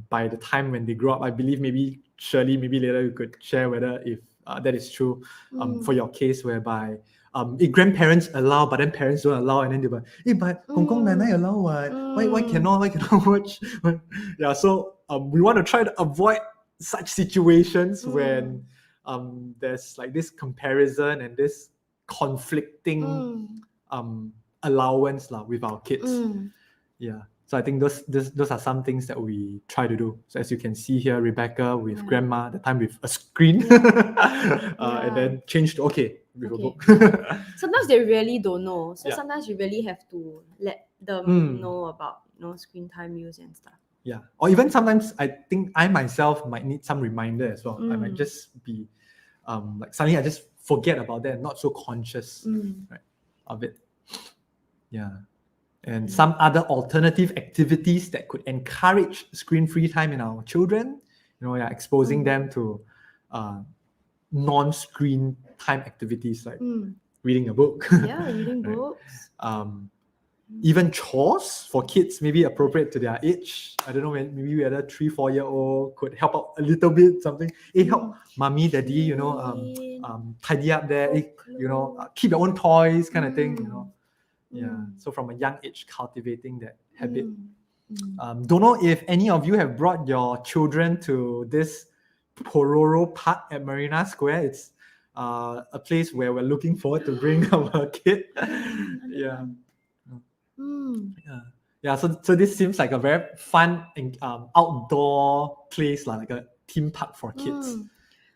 by the time when they grow up, I believe maybe later you could share whether if that is true for your case, whereby if grandparents allow, but then parents don't allow, and then they're like, hey, but Kong Kong Nanai allow what? Why cannot watch? Yeah, so we want to try to avoid such situations when there's like this comparison and this conflicting allowance with our kids. Yeah. So I think those are some things that we try to do. So as you can see here, Rebecca with Yeah. grandma, the time with a screen, Yeah. and then changed to with a Okay. book. Sometimes they really don't know. So Yeah. sometimes you really have to let them Mm. know about screen time use and stuff. Yeah, or even sometimes I think I myself might need some reminder as well. I might just be like suddenly I just forget about that, not so conscious right, of it. Yeah. And some other alternative activities that could encourage screen-free time in our children, exposing them to non-screen time activities like reading a book. Yeah, reading Right. books. Even chores for kids, maybe appropriate to their age. I don't know, maybe whether 3-4-year-old could help out a little bit, something. Hey, help mommy, daddy, tidy up there. Hey, keep your own toys, kind of thing. Yeah. So from a young age, cultivating that habit. Don't know if any of you have brought your children to this Pororo Park at Marina Square. It's a place where we're looking forward to bring our kid. Yeah. Yeah, so this seems like a very fun and outdoor place, like a theme park for kids.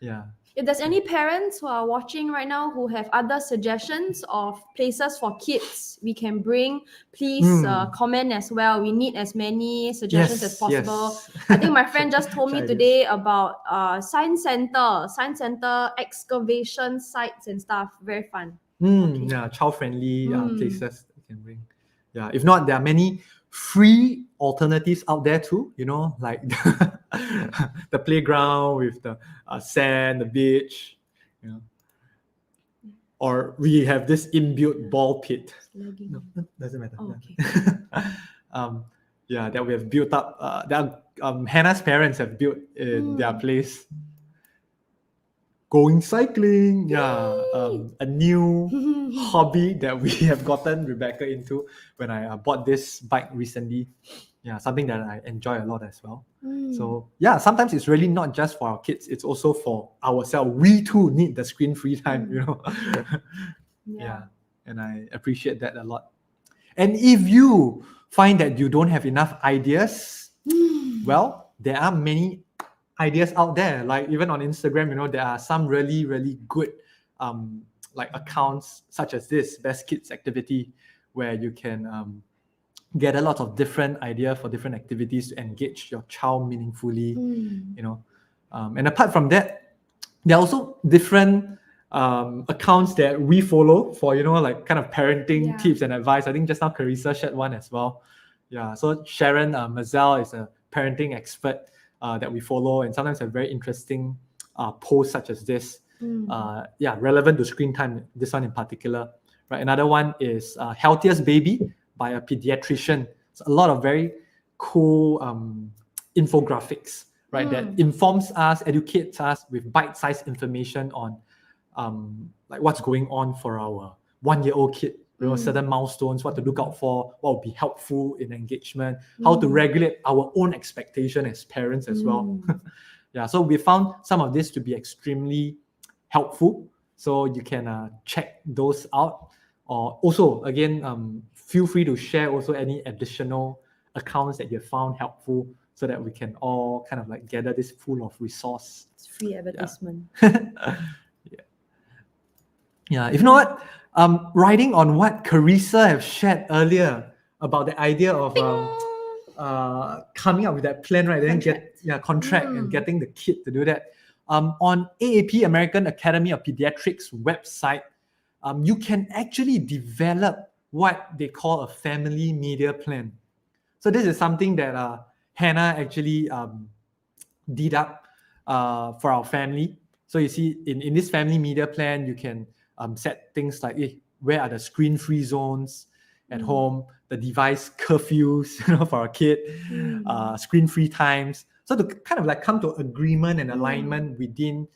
Yeah. If there's any parents who are watching right now who have other suggestions of places for kids we can bring, please comment as well. We need as many suggestions as possible. Yes. I think my friend just told me Sure, today about science center excavation sites and stuff. Very fun. Yeah, child-friendly places you can bring. Yeah, if not, there are many free alternatives out there too, like the playground with the sand, the beach, or we have this inbuilt ball pit. No, doesn't matter. Oh, okay. That we have built up, that Hannah's parents have built in their place. Going cycling, a new hobby that we have gotten Rebecca into when I bought this bike recently. Yeah, something that I enjoy a lot as well. So sometimes it's really not just for our kids, it's also for ourselves. We too need the screen-free time, Yeah, and I appreciate that a lot. And if you find that you don't have enough ideas, well, there are many ideas out there, like even on Instagram, there are some really, really good like accounts such as this Best Kids Activity, where you can get a lot of different ideas for different activities to engage your child meaningfully. And apart from that, there are also different accounts that we follow for like kind of parenting tips and advice. I think just now Carissa shared one as well. Yeah, so Sharon Mazel is a parenting expert that we follow, and sometimes have very interesting posts such as this. Relevant to screen time, this one in particular. Right. Another one is Healthiest Baby by a pediatrician. It's a lot of very cool infographics, right, that informs us, educates us with bite-sized information on like what's going on for our 1-year-old kid. Certain milestones, what to look out for, what will be helpful in engagement, how to regulate our own expectation as parents as well. So we found some of this to be extremely helpful. So you can check those out. Or also, again, feel free to share also any additional accounts that you found helpful, so that we can all kind of like gather this pool of resource. It's free advertisement. If not, riding on what Carissa have shared earlier about the idea of coming up with that plan, right? Then contract and getting the kid to do that. On AAP, American Academy of Pediatrics website, you can actually develop what they call a family media plan. So this is something that Hannah actually did up for our family. So you see, in this family media plan, you can set things like where are the screen-free zones at home, the device curfews for our kid, screen-free times. So to kind of like come to agreement and alignment within,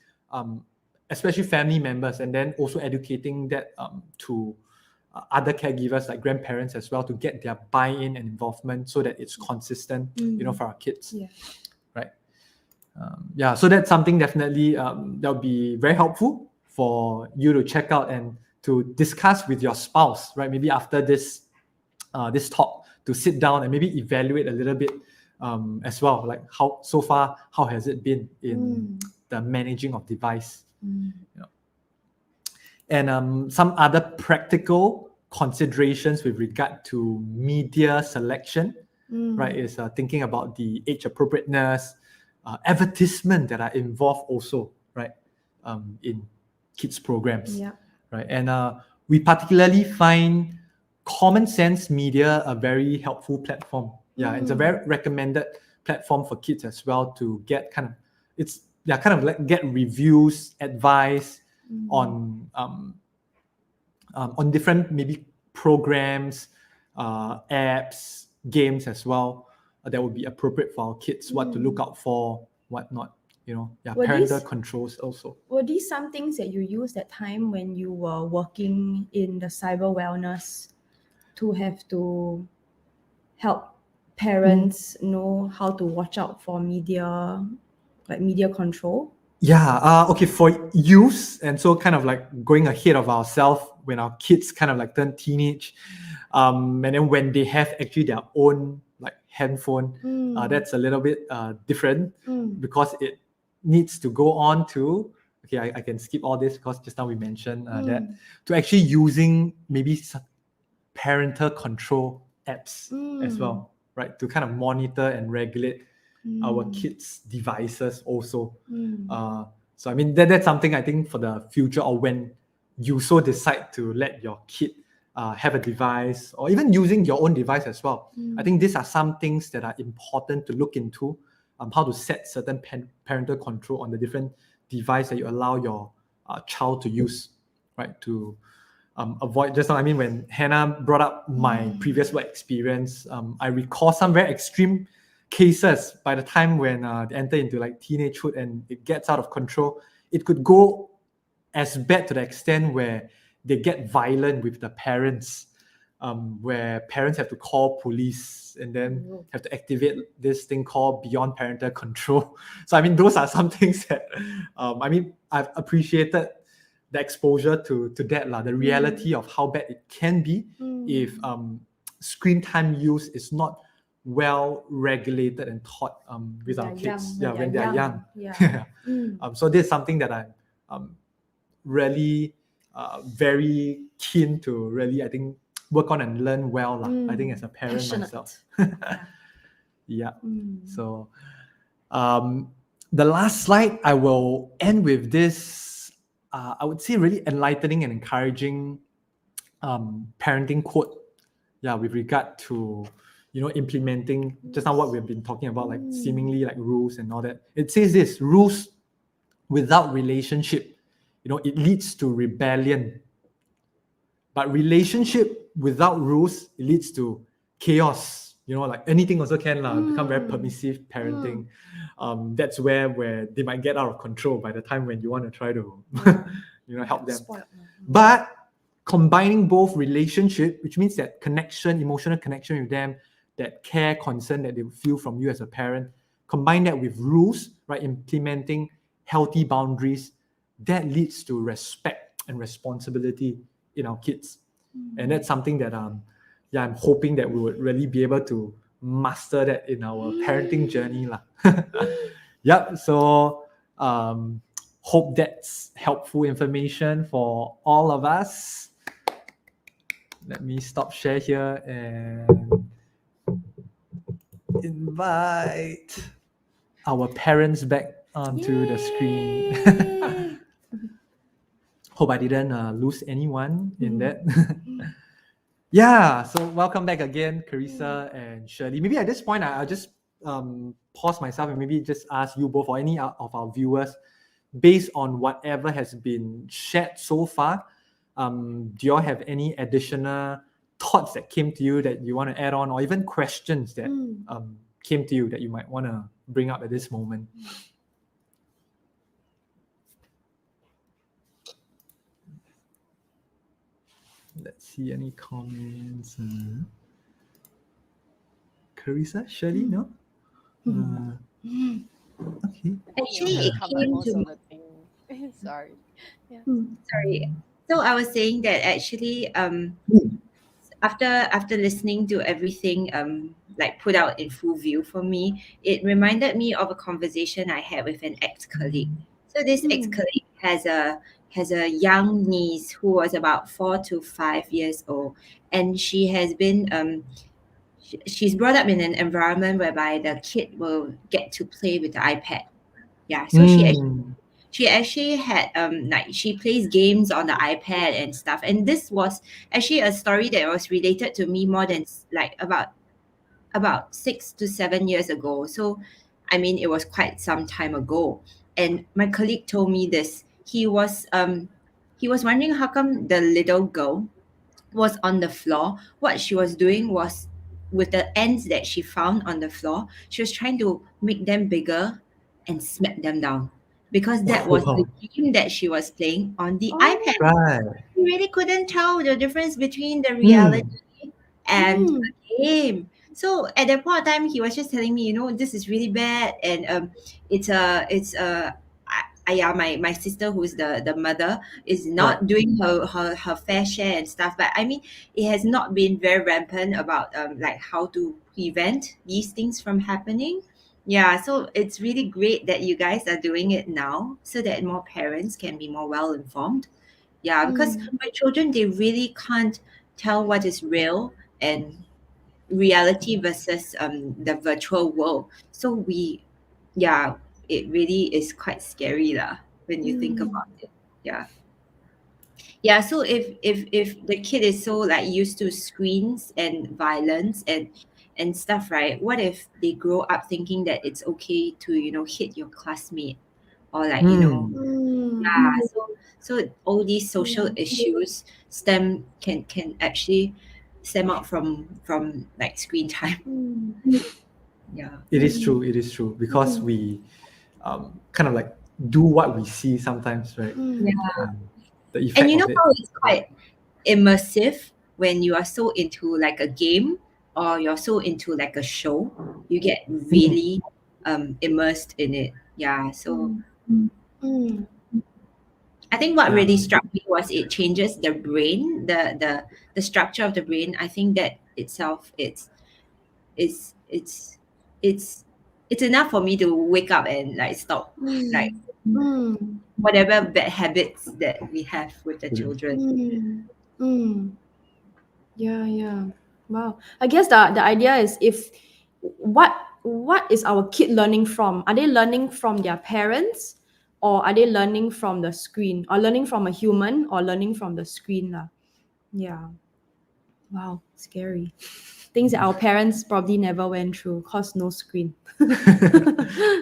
especially family members, and then also educating that to other caregivers like grandparents as well, to get their buy-in and involvement so that it's consistent, for our kids. Right. So that's something definitely that'll be very helpful for you to check out and to discuss with your spouse, right? Maybe after this this talk, to sit down and maybe evaluate a little bit as well, like how so far, how has it been in the managing of device. You know. And some other practical considerations with regard to media selection, right, is thinking about the age appropriateness, advertisement that are involved also, right, in kids programs, right. And we particularly find Common Sense Media a very helpful platform. It's a very recommended platform for kids as well to get kind of like get reviews, advice on different maybe programs, apps, games as well that would be appropriate for our kids, what to look out for, what not, you know. Parental controls also. Were these some things that you used at time when you were working in the cyber wellness to have to help parents know how to watch out for media, like media control? Okay, for use, and so kind of like going ahead of ourselves when our kids kind of like turn teenage, and then when they have actually their own like handphone, that's a little bit different because it needs to go on to, okay, I can skip all this because just now we mentioned that, to actually using maybe some parental control apps as well, right, to kind of monitor and regulate our kids' devices also. So I mean that's something I think for the future, or when you so decide to let your kid have a device, or even using your own device as well. I think these are some things that are important to look into, how to set certain parental control on the different device that you allow your child to use, right, to avoid. Just now, I mean, when Hannah brought up my previous work experience, I recall some very extreme cases by the time when they enter into like teenagehood and it gets out of control. It could go as bad to the extent where they get violent with the parents, where parents have to call police and then have to activate this thing called beyond parental control. So I mean, those are some things that I mean, I've appreciated the exposure to that, the reality of how bad it can be if screen time use is not well regulated and taught with our kids when they're young. So this is something that I'm really very keen to really, I think, work on and learn well, I think, as a parent myself. So the last slide, I will end with this, I would say really enlightening and encouraging parenting quote, with regard to, you know, implementing just now what we've been talking about, like seemingly like rules and all that. It says this: rules without relationship, you know, it leads to rebellion. But relationship without rules, it leads to chaos. You know, like anything also can become very permissive parenting. That's where they might get out of control by the time when you want to try to, you know, help them. But combining both relationship, which means that connection, emotional connection with them, that care, concern that they feel from you as a parent, combine that with rules, right, implementing healthy boundaries, that leads to respect and responsibility in our kids. And that's something that I'm hoping that we would really be able to master that in our parenting journey. So hope that's helpful information for all of us. Let me stop share here and invite our parents back onto the screen. Hope I didn't lose anyone in that. So welcome back again, Carissa and Shirley. Maybe at this point, I'll just pause myself and maybe just ask you both or any of our viewers, based on whatever has been shared so far, do you all have any additional thoughts that came to you that you want to add on, or even questions that came to you that you might want to bring up at this moment? Let's see any comments. Carissa, Shirley, no? Okay. Actually, it came to me. Sorry. Sorry. So I was saying that actually, after listening to everything like put out in full view for me, it reminded me of a conversation I had with an ex-colleague. So this ex-colleague has a young niece who was about 4 to 5 years old, and she has been she's brought up in an environment whereby the kid will get to play with the iPad. Yeah, so she actually had like she plays games on the iPad and stuff. And this was actually a story that was related to me more than like about 6 to 7 years ago. So I mean it was quite some time ago. And my colleague told me this. He was wondering how come the little girl was on the floor. What she was doing was, with the ends that she found on the floor, she was trying to make them bigger and smack them down, because that was the game that she was playing on the iPad. Right. She really couldn't tell the difference between the reality and the game. So at that point of time, he was just telling me, this is really bad, and yeah, my sister, who's the mother, is not doing her fair share and stuff. But I mean, it has not been very rampant about like how to prevent these things from happening. Yeah, so it's really great that you guys are doing it now, so that more parents can be more well informed. Yeah, because my children, they really can't tell what is real and reality versus the virtual world. So yeah, it really is quite scary lah when you think about it. Yeah, so if the kid is so like used to screens and violence and stuff, right? What if they grow up thinking that it's okay to hit your classmate, or like yeah, so all these social issues can actually stem out from like screen time. Yeah. It is true. It is true, because we kind of like do what we see sometimes, right? Yeah. The effect And you know of it. how it's quite immersive when you are so into like a game, or you're so into like a show, you get really immersed in it. Yeah. So I think what really struck me was it changes the brain, the structure of the brain. I think that itself, it's it's enough for me to wake up and like stop like whatever bad habits that we have with the children. Yeah. Wow. I guess the idea is, if what is our kid learning from? Are they learning from their parents, or are they learning from the screen, or learning from a human, or learning from the screen lah? Yeah. Wow, scary. Things that our parents probably never went through, cause no screen.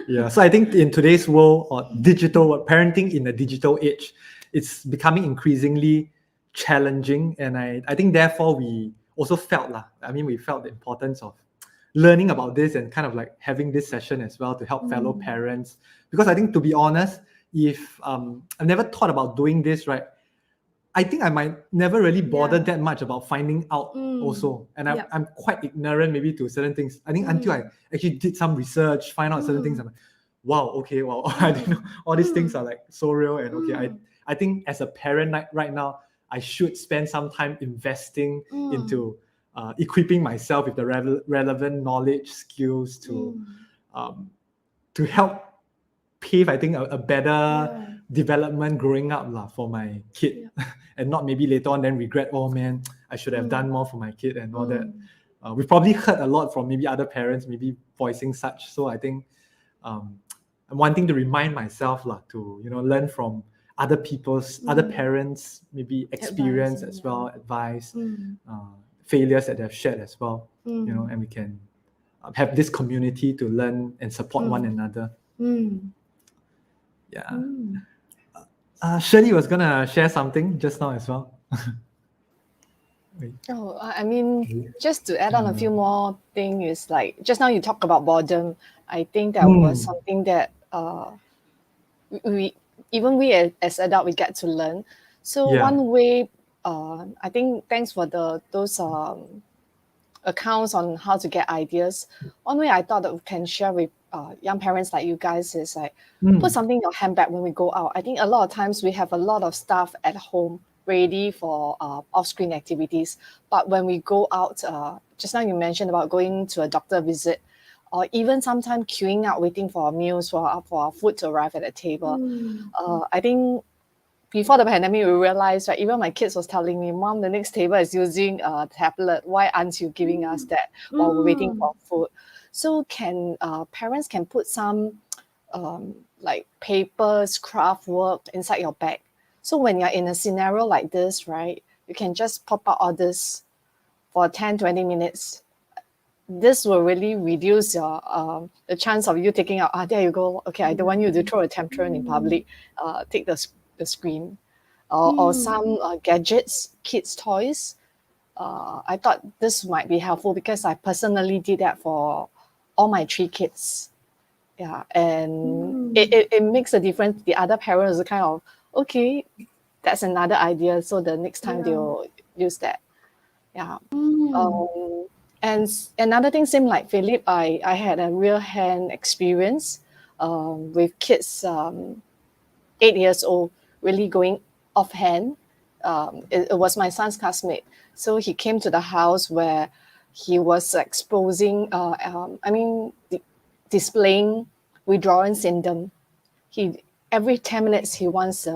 Yeah, so I think in today's world, or digital parenting in the digital age, it's becoming increasingly challenging, and I think therefore we also felt we felt the importance of learning about this, and kind of like having this session as well to help fellow parents, because I think, to be honest, if I've never thought about doing this, right, I think I might never really bother that much about finding out also. And I'm quite ignorant maybe to certain things. I think until I actually did some research, find out certain things, I'm like, wow, I didn't know all these things are like so real. And I think as a parent right now, I should spend some time investing into equipping myself with the relevant knowledge, skills to help pave, I think, a better development growing up for my kid, and not maybe later on then regret, oh man, I should have done more for my kid and all that. We've probably heard a lot from maybe other parents, maybe voicing such. So I think I'm wanting to remind myself to learn from other people's, other parents, maybe experience as well, advice, failures that they've shared as well, and we can have this community to learn and support one another. Shirley was gonna share something just now as well. I mean, just to add on a few more things, is like just now you talk about boredom. I think that was something that we as adults we get to learn. So one way, I think, thanks for those accounts on how to get ideas. One way I thought that we can share with young parents like you guys is like put something in your handbag when we go out. I think a lot of times we have a lot of stuff at home ready for off-screen activities. But when we go out, just now you mentioned about going to a doctor visit, or even sometimes queuing out, waiting for meals, for our food to arrive at the table. I think before the pandemic, we realized that even my kids was telling me, Mom, the next table is using a tablet. Why aren't you giving us that while we're waiting for food? So parents can put some like papers, craft work inside your bag. So when you're in a scenario like this, right, you can just pop out all this for 10, 20 minutes. This will really reduce your the chance of you taking out, there you go. Okay, I don't want you to throw a tantrum in public. Take the screen. Or some gadgets, kids' toys. I thought this might be helpful because I personally did that for all my 3 kids. Yeah, and it makes a difference. The other parents are kind of, okay, that's another idea. So the next time they'll use that. Yeah. And another thing, same like Philip, I had a real hand experience with kids 8 years old, really going offhand. It was my son's classmate. So he came to the house where he was exposing, displaying withdrawal syndrome. Every 10 minutes he wants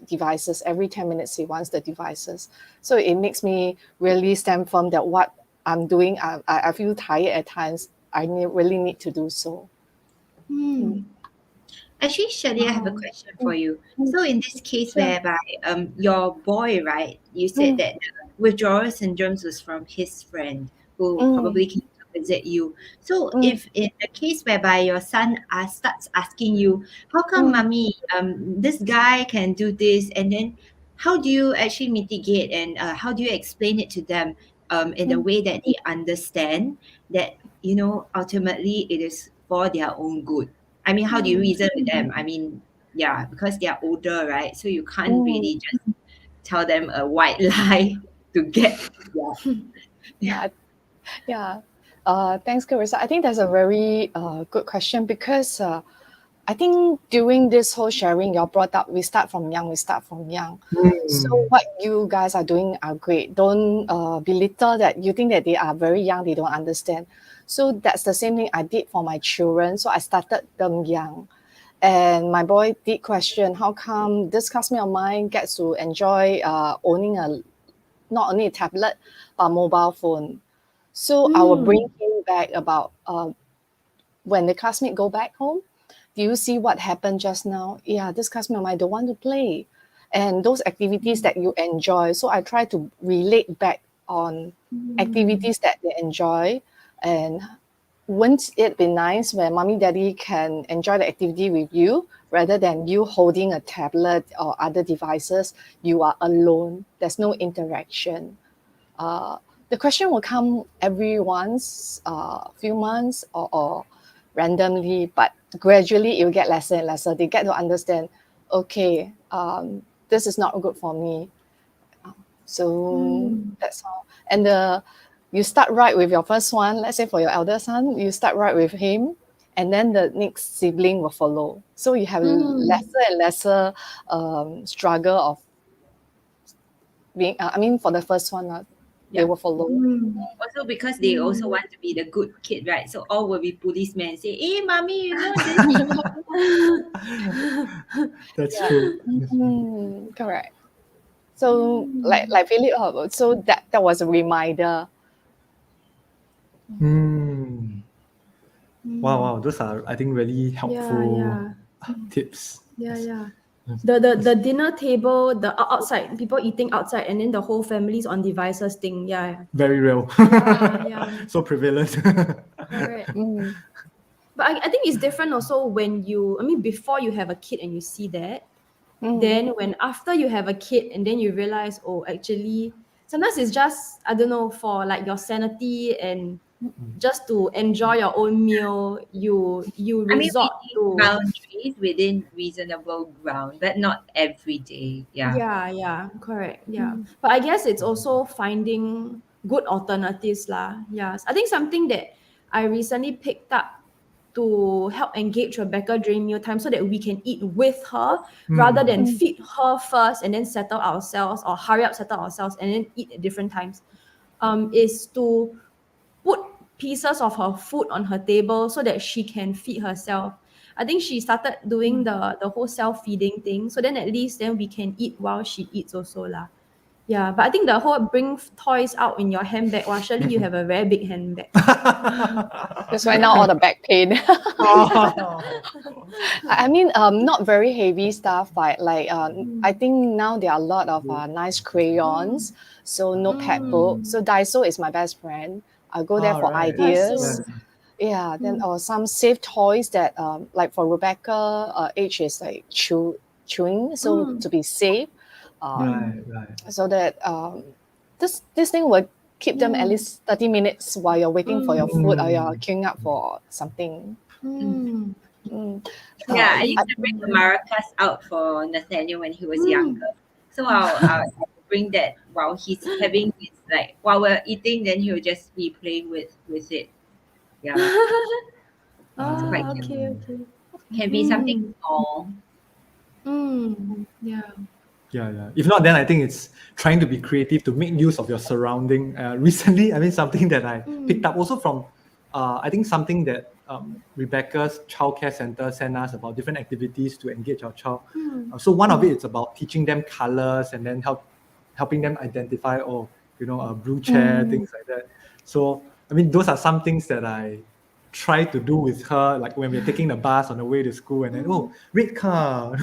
devices. Every 10 minutes he wants the devices. So it makes me really stand firm that what I'm doing, I feel tired at times. I really need to do so. Actually, Shirley, I have a question for you. So in this case whereby your boy, right, you said that withdrawal syndromes was from his friend who probably came to visit you. So if in the case whereby your son starts asking you, how come mommy, this guy can do this, and then how do you actually mitigate and how do you explain it to them in a way that they understand that, you know, ultimately it is for their own good? I mean, how do you reason with them? I mean, yeah, because they are older, right? So you can't really just tell them a white lie to get, Yeah. Thanks, Carissa. I think that's a very good question because I think during this whole sharing you're brought up, we start from young. So what you guys are doing are great. Don't belittle that you think that they are very young, they don't understand. So that's the same thing I did for my children. So I started them young. And my boy did question, how come this classmate of mine gets to enjoy owning not only a tablet, but a mobile phone. So I will bring him back about when the classmate go back home, do you see what happened just now? Yeah, this classmate of mine don't want to play. And those activities that you enjoy. So I try to relate back on activities that they enjoy. And wouldn't it be nice when mommy, daddy can enjoy the activity with you rather than you holding a tablet or other devices? You are alone. There's no interaction. The question will come every once, few months or randomly, but gradually it will get lesser and lesser. They get to understand, okay, this is not good for me. So that's how. And you start right with your first one. Let's say for your elder son, you start right with him, and then the next sibling will follow. So you have lesser and lesser struggle of being. For the first one, they will follow. Also because they also want to be the good kid, right? So all will be policemen and say, hey, mommy, you know this. That's true. Correct. So like Philip, so that was a reminder. Wow, those are, I think, really helpful tips. The dinner table, the outside, people eating outside, and then the whole family's on devices thing. Very real. So prevalent. Correct. But I think it's different also when before you have a kid and you see that, then when after you have a kid and then you realize, oh, actually, sometimes it's just, I don't know, for like your sanity and just to enjoy your own meal, you resort to boundaries within reasonable ground, but not every day. Yeah, correct. Yeah. But I guess it's also finding good alternatives lah. Yeah. I think something that I recently picked up to help engage Rebecca during mealtime so that we can eat with her rather than feed her first and then settle ourselves, or hurry up, settle ourselves, and then eat at different times, is to put pieces of her food on her table so that she can feed herself. I think she started doing the whole self-feeding thing. So then at least then we can eat while she eats also lah. Yeah, but I think the whole bring toys out in your handbag, well, surely you have a very big handbag. That's why now all the back pain. Oh. I mean, not very heavy stuff, but like I think now there are a lot of nice crayons, so notepad book. So Daiso is my best friend. I go there for Alright. ideas. Daiso. Yeah, then or some safe toys that like for Rebecca, age is like chewing, so to be safe. Right. So that this thing will keep them at least 30 minutes while you're waiting for your food or you're queuing up for something. Yeah, I used to bring the maracas out for Nathaniel when he was younger. So I'll bring that while he's having his, like, while we're eating, then he'll just be playing with it. Yeah, quite cute. Okay. Can be something small. Yeah. Yeah. If not, then I think it's trying to be creative to make use of your surrounding. Recently, I mean, something that I picked up also from, I think something that Rebecca's childcare center sent us about different activities to engage our child. So one of it is about teaching them colors and then helping them identify, a blue chair, things like that. So, I mean, those are some things that I try to do with her, like when we're taking the bus on the way to school, and then red car.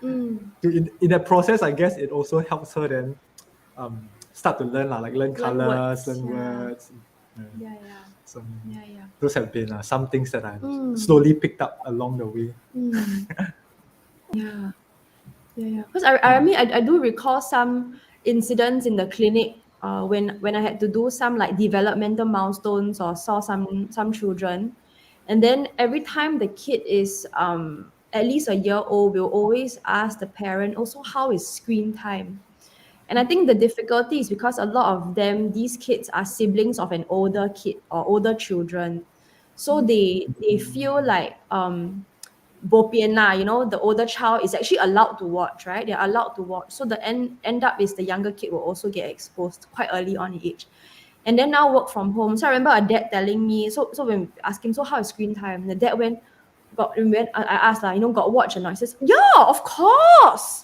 In that process, I guess it also helps her then start to learn learn colors, learn words. Yeah. So those have been some things that I've slowly picked up along the way. Yeah. Because I mean, I do recall some incidents in the clinic when I had to do some like developmental milestones or saw some children, and then every time the kid is at least a year old, we'll always ask the parent also how is screen time. And I think the difficulty is because a lot of them, these kids are siblings of an older kid or older children, so they feel like bo pian lah, the older child is actually allowed to watch, right? They're allowed to watch. So the end up is the younger kid will also get exposed quite early on in age. And then now work from home. So I remember a dad telling me, so when asking, so how is screen time? The dad when I asked got watch or not? He says, yeah, of course.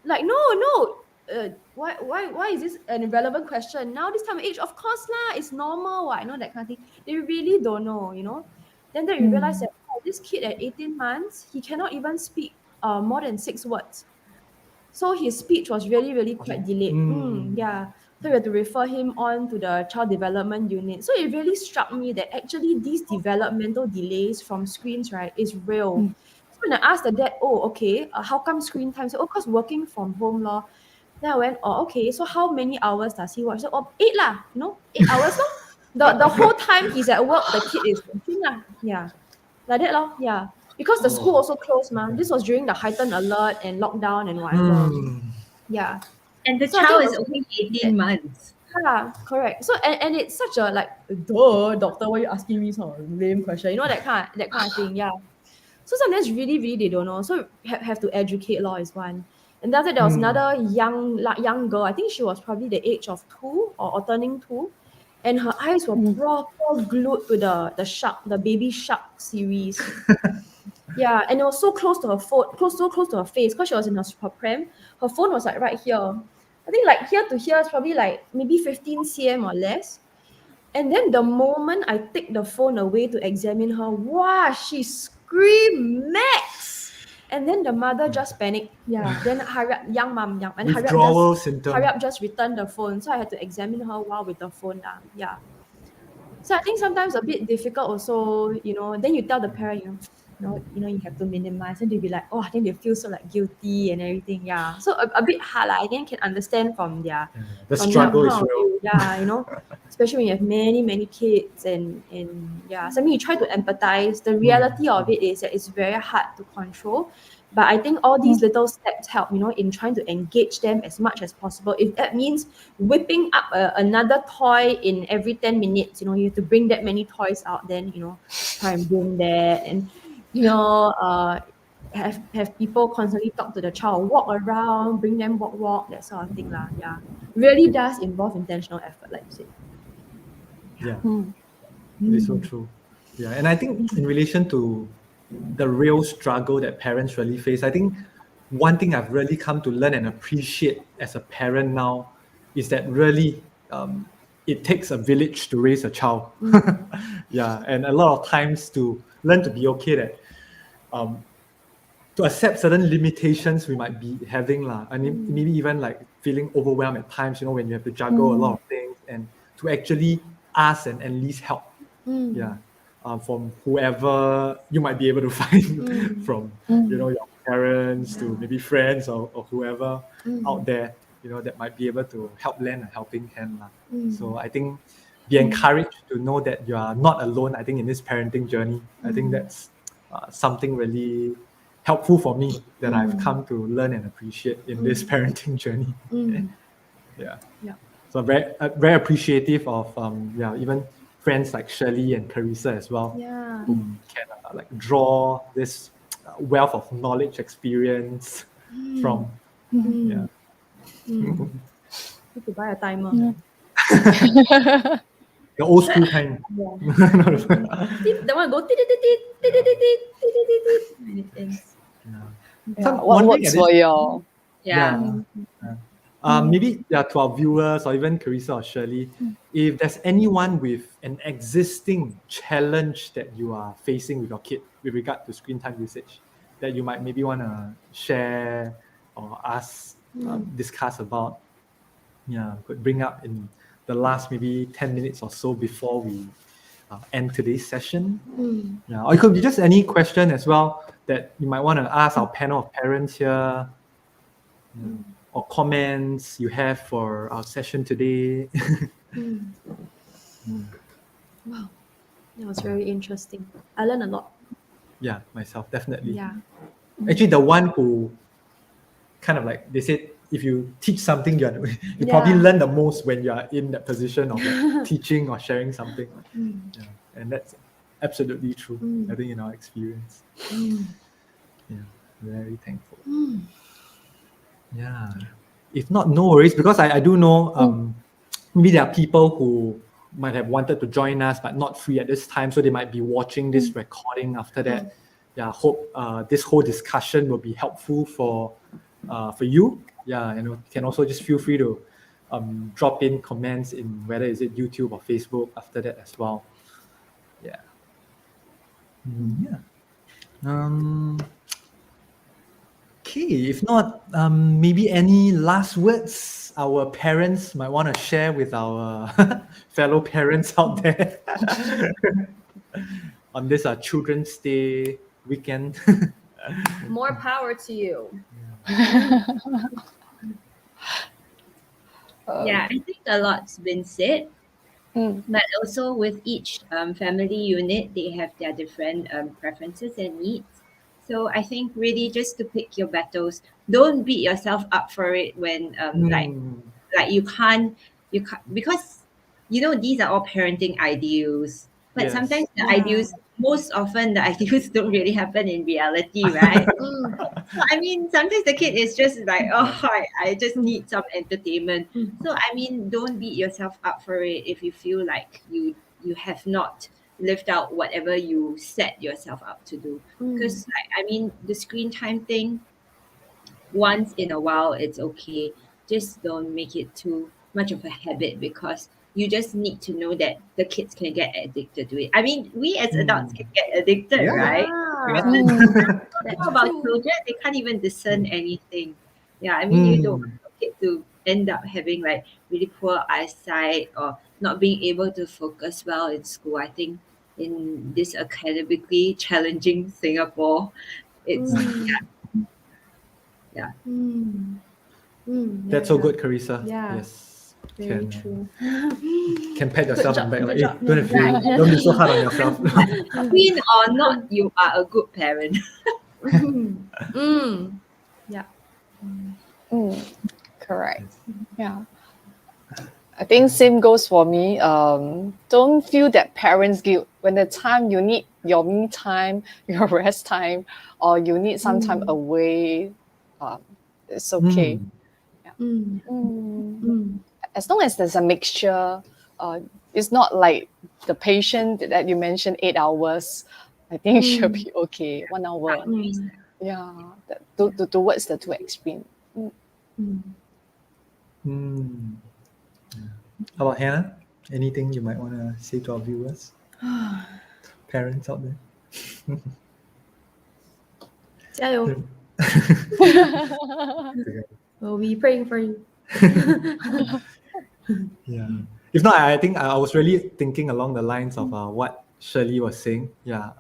Like no. Why is this an irrelevant question? Now this time of age, of course lah, it's normal. That kind of thing. They really don't know, Then they realize that this kid at 18 months, he cannot even speak more than 6 words. So his speech was really, really quite delayed. Yeah. So we had to refer him on to the child development unit. So it really struck me that actually these developmental delays from screens, right, is real. So when I asked the dad, okay, how come screen time? So, because working from home law. Then I went, okay, so how many hours does he watch? So, 8 lah, 8 hours lah. The whole time he's at work, the kid is watching lah. Yeah. Like that lor. Yeah. Because the school also closed, man. This was during the heightened alert and lockdown and whatever. Yeah. And the child is only 18 months. Yeah, correct. So and it's such a doctor, why are you asking me some lame question? That kind of thing. Yeah. So sometimes really, really they don't know. So have to educate law is one. And after there was another young girl. I think she was probably the age of 2 or turning 2. And her eyes were proper glued to the baby shark series. Yeah, and it was so close to her phone, so close to her face, because she was in her pram. Her phone was like right here. I think like here to here is probably like maybe 15 cm or less. And then the moment I take the phone away to examine her, wow, she screamed max. And then the mother just panicked. Yeah. Then hurry up, hurry up, just return the phone. So I had to examine her while with the phone down. Yeah. So I think sometimes a bit difficult also, then you tell the parent, you have to minimize, and they'll be like, oh, then they feel so like guilty and everything. Yeah, so a bit hard. Like, I can understand from their The from struggle their is point of real. view. Yeah, especially when you have many kids and yeah, so I mean you try to empathize. The reality of it is that it's very hard to control. But I think all these little steps help, in trying to engage them as much as possible. If that means whipping up another toy in every 10 minutes, you have to bring that many toys out, then, try and bring that. And, have people constantly talk to the child, walk around, bring them walk, that sort of thing. Yeah. Really does involve intentional effort, like you said. Yeah, Mm. it is so true. Yeah, and I think in relation to the real struggle that parents really face, I think one thing I've really come to learn and appreciate as a parent now is that really it takes a village to raise a child. Yeah, and a lot of times to learn to be okay that to accept certain limitations we might be having lah. I mean, maybe even like feeling overwhelmed at times, when you have to juggle a lot of things, and to actually ask and enlist help. Yeah, from whoever you might be able to find, from your parents to maybe friends or whoever out there, that might be able to help lend a helping hand lah. So I think be encouraged to know that you are not alone. I think in this parenting journey, I think that's something really helpful for me that I've come to learn and appreciate in this parenting journey. Yeah. Yeah. So very appreciative of even friends like Shirley and Carissa as well, Yeah. who can like draw this wealth of knowledge, experience from. Yeah. Need to buy a timer. The old school kind. The one go when it ends. Yeah, Some what wondering works at for this- your Maybe to our viewers or even Carissa or Shirley, if there's anyone with an existing challenge that you are facing with your kid with regard to screen time usage that you might maybe want to share or ask, discuss about, could bring up in the last maybe 10 minutes or so before we end today's session. Yeah, or it could be just any question as well that you might want to ask our panel of parents here, or comments you have for our session today. Wow, that was very interesting. I learned a lot. Yeah, myself, definitely. Yeah. Actually, the one who kind of like, they said, if you teach something, you probably Yeah. learn the most when you are in that position of like teaching or sharing something. Yeah, and that's absolutely true, I think, in our experience. Yeah, very thankful. Yeah. If not, no worries, because I do know maybe there are people who might have wanted to join us but not free at this time, so they might be watching this recording after that. Yeah, hope this whole discussion will be helpful for you. Yeah, and you can also just feel free to drop in comments in whether is it YouTube or Facebook after that as well. Yeah. Okay, if not, maybe any last words our parents might want to share with our fellow parents out there on this Children's Day weekend. More power to you. Yeah, I think a lot's been said, Mm. but also with each family unit, they have their different preferences and needs. So I think really just to pick your battles. Don't beat yourself up for it when like you can't because these are all parenting ideals. But Yes. sometimes the Yeah. ideals, most often the ideals don't really happen in reality, right? So I mean, sometimes the kid is just like, oh, I just need some entertainment. So I mean, don't beat yourself up for it if you feel like you have not lived out whatever you set yourself up to do. Because like I mean, the screen time thing, once in a while it's okay. Just don't make it too much of a habit because you just need to know that the kids can get addicted to it. I mean, we as adults can get addicted, Yeah. right? That's How about true. children? They can't even discern anything. Yeah, I mean, you don't want your kid to end up having like really poor eyesight or not being able to focus well in school. I think in this academically challenging Singapore. It's That's so good, Carissa. Yeah. Yes. Very Can, true. can pat yourself on the back. Good Like, job. don't be so hard on yourself. Queen or not, you are a good parent. Yeah. Correct. Yeah. I think same goes for me. Don't feel that parents' guilt when the time you need your me time, your rest time, or you need some time away. It's okay. As long as there's a mixture, it's not like the patient that you mentioned 8 hours. I think it should be okay. 1 hour. Yeah, towards the two extreme. How about Hannah? Anything you might want to say to our viewers? Parents out there? 加油. We'll be praying for you. Yeah. If not, I think I was really thinking along the lines of what Shirley was saying. Yeah.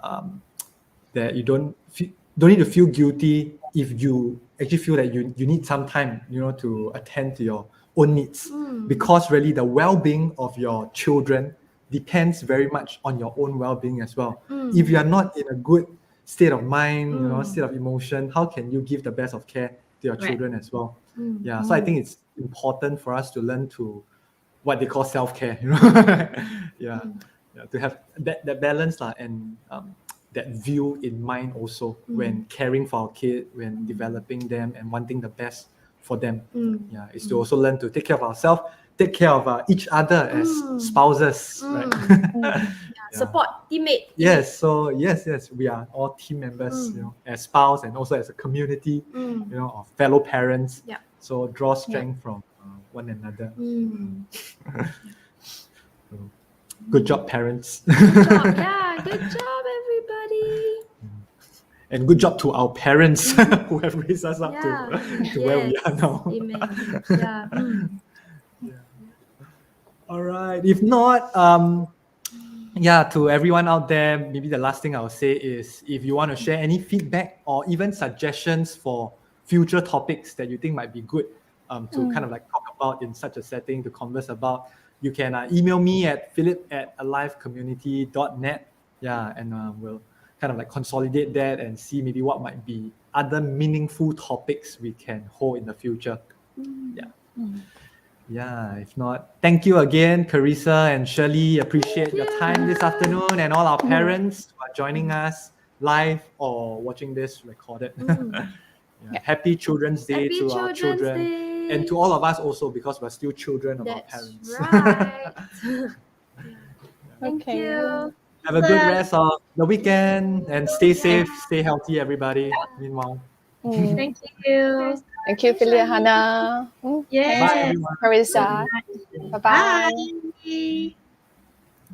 That you don't need to feel guilty if you actually feel that you need some time, to attend to your own needs, because really the well-being of your children depends very much on your own well-being as well. If you are not in a good state of mind, state of emotion, how can you give the best of care to your children as well? Yeah. So I think it's important for us to learn to what they call self-care, yeah, to have that balance and that view in mind also when caring for our kid, when developing them and wanting the best for them. Yeah, is to also learn to take care of ourselves, take care of each other as spouses, right? Support, teammate. Yes, so yes, we are all team members, as spouse and also as a community, of fellow parents. Yeah. So draw strength from one another. Good job, parents. Good job. Yeah, good job, everybody. And good job to our parents who have raised us up to where we are now. Amen. Yeah. All right. If not, to everyone out there, maybe the last thing I will say is if you want to share any feedback or even suggestions for future topics that you think might be good to kind of like talk about in such a setting, to converse about, you can email me at philip@alivecommunity.net. Yeah, and we'll kind of like consolidate that and see maybe what might be other meaningful topics we can hold in the future. Yeah, if not, thank you again, Carissa and Shirley. Appreciate your time this afternoon, and all our parents who are joining us live or watching this recorded. Happy Children's Day to our children. Day. And to all of us also, because we're still children of our That's parents. right. Thank Okay. you. Have a good rest of the weekend and stay safe, stay healthy, everybody. Meanwhile. Thank you. Thank you, Philip, Hannah. Yes. Bye, everyone. Carissa. Bye-bye. Bye.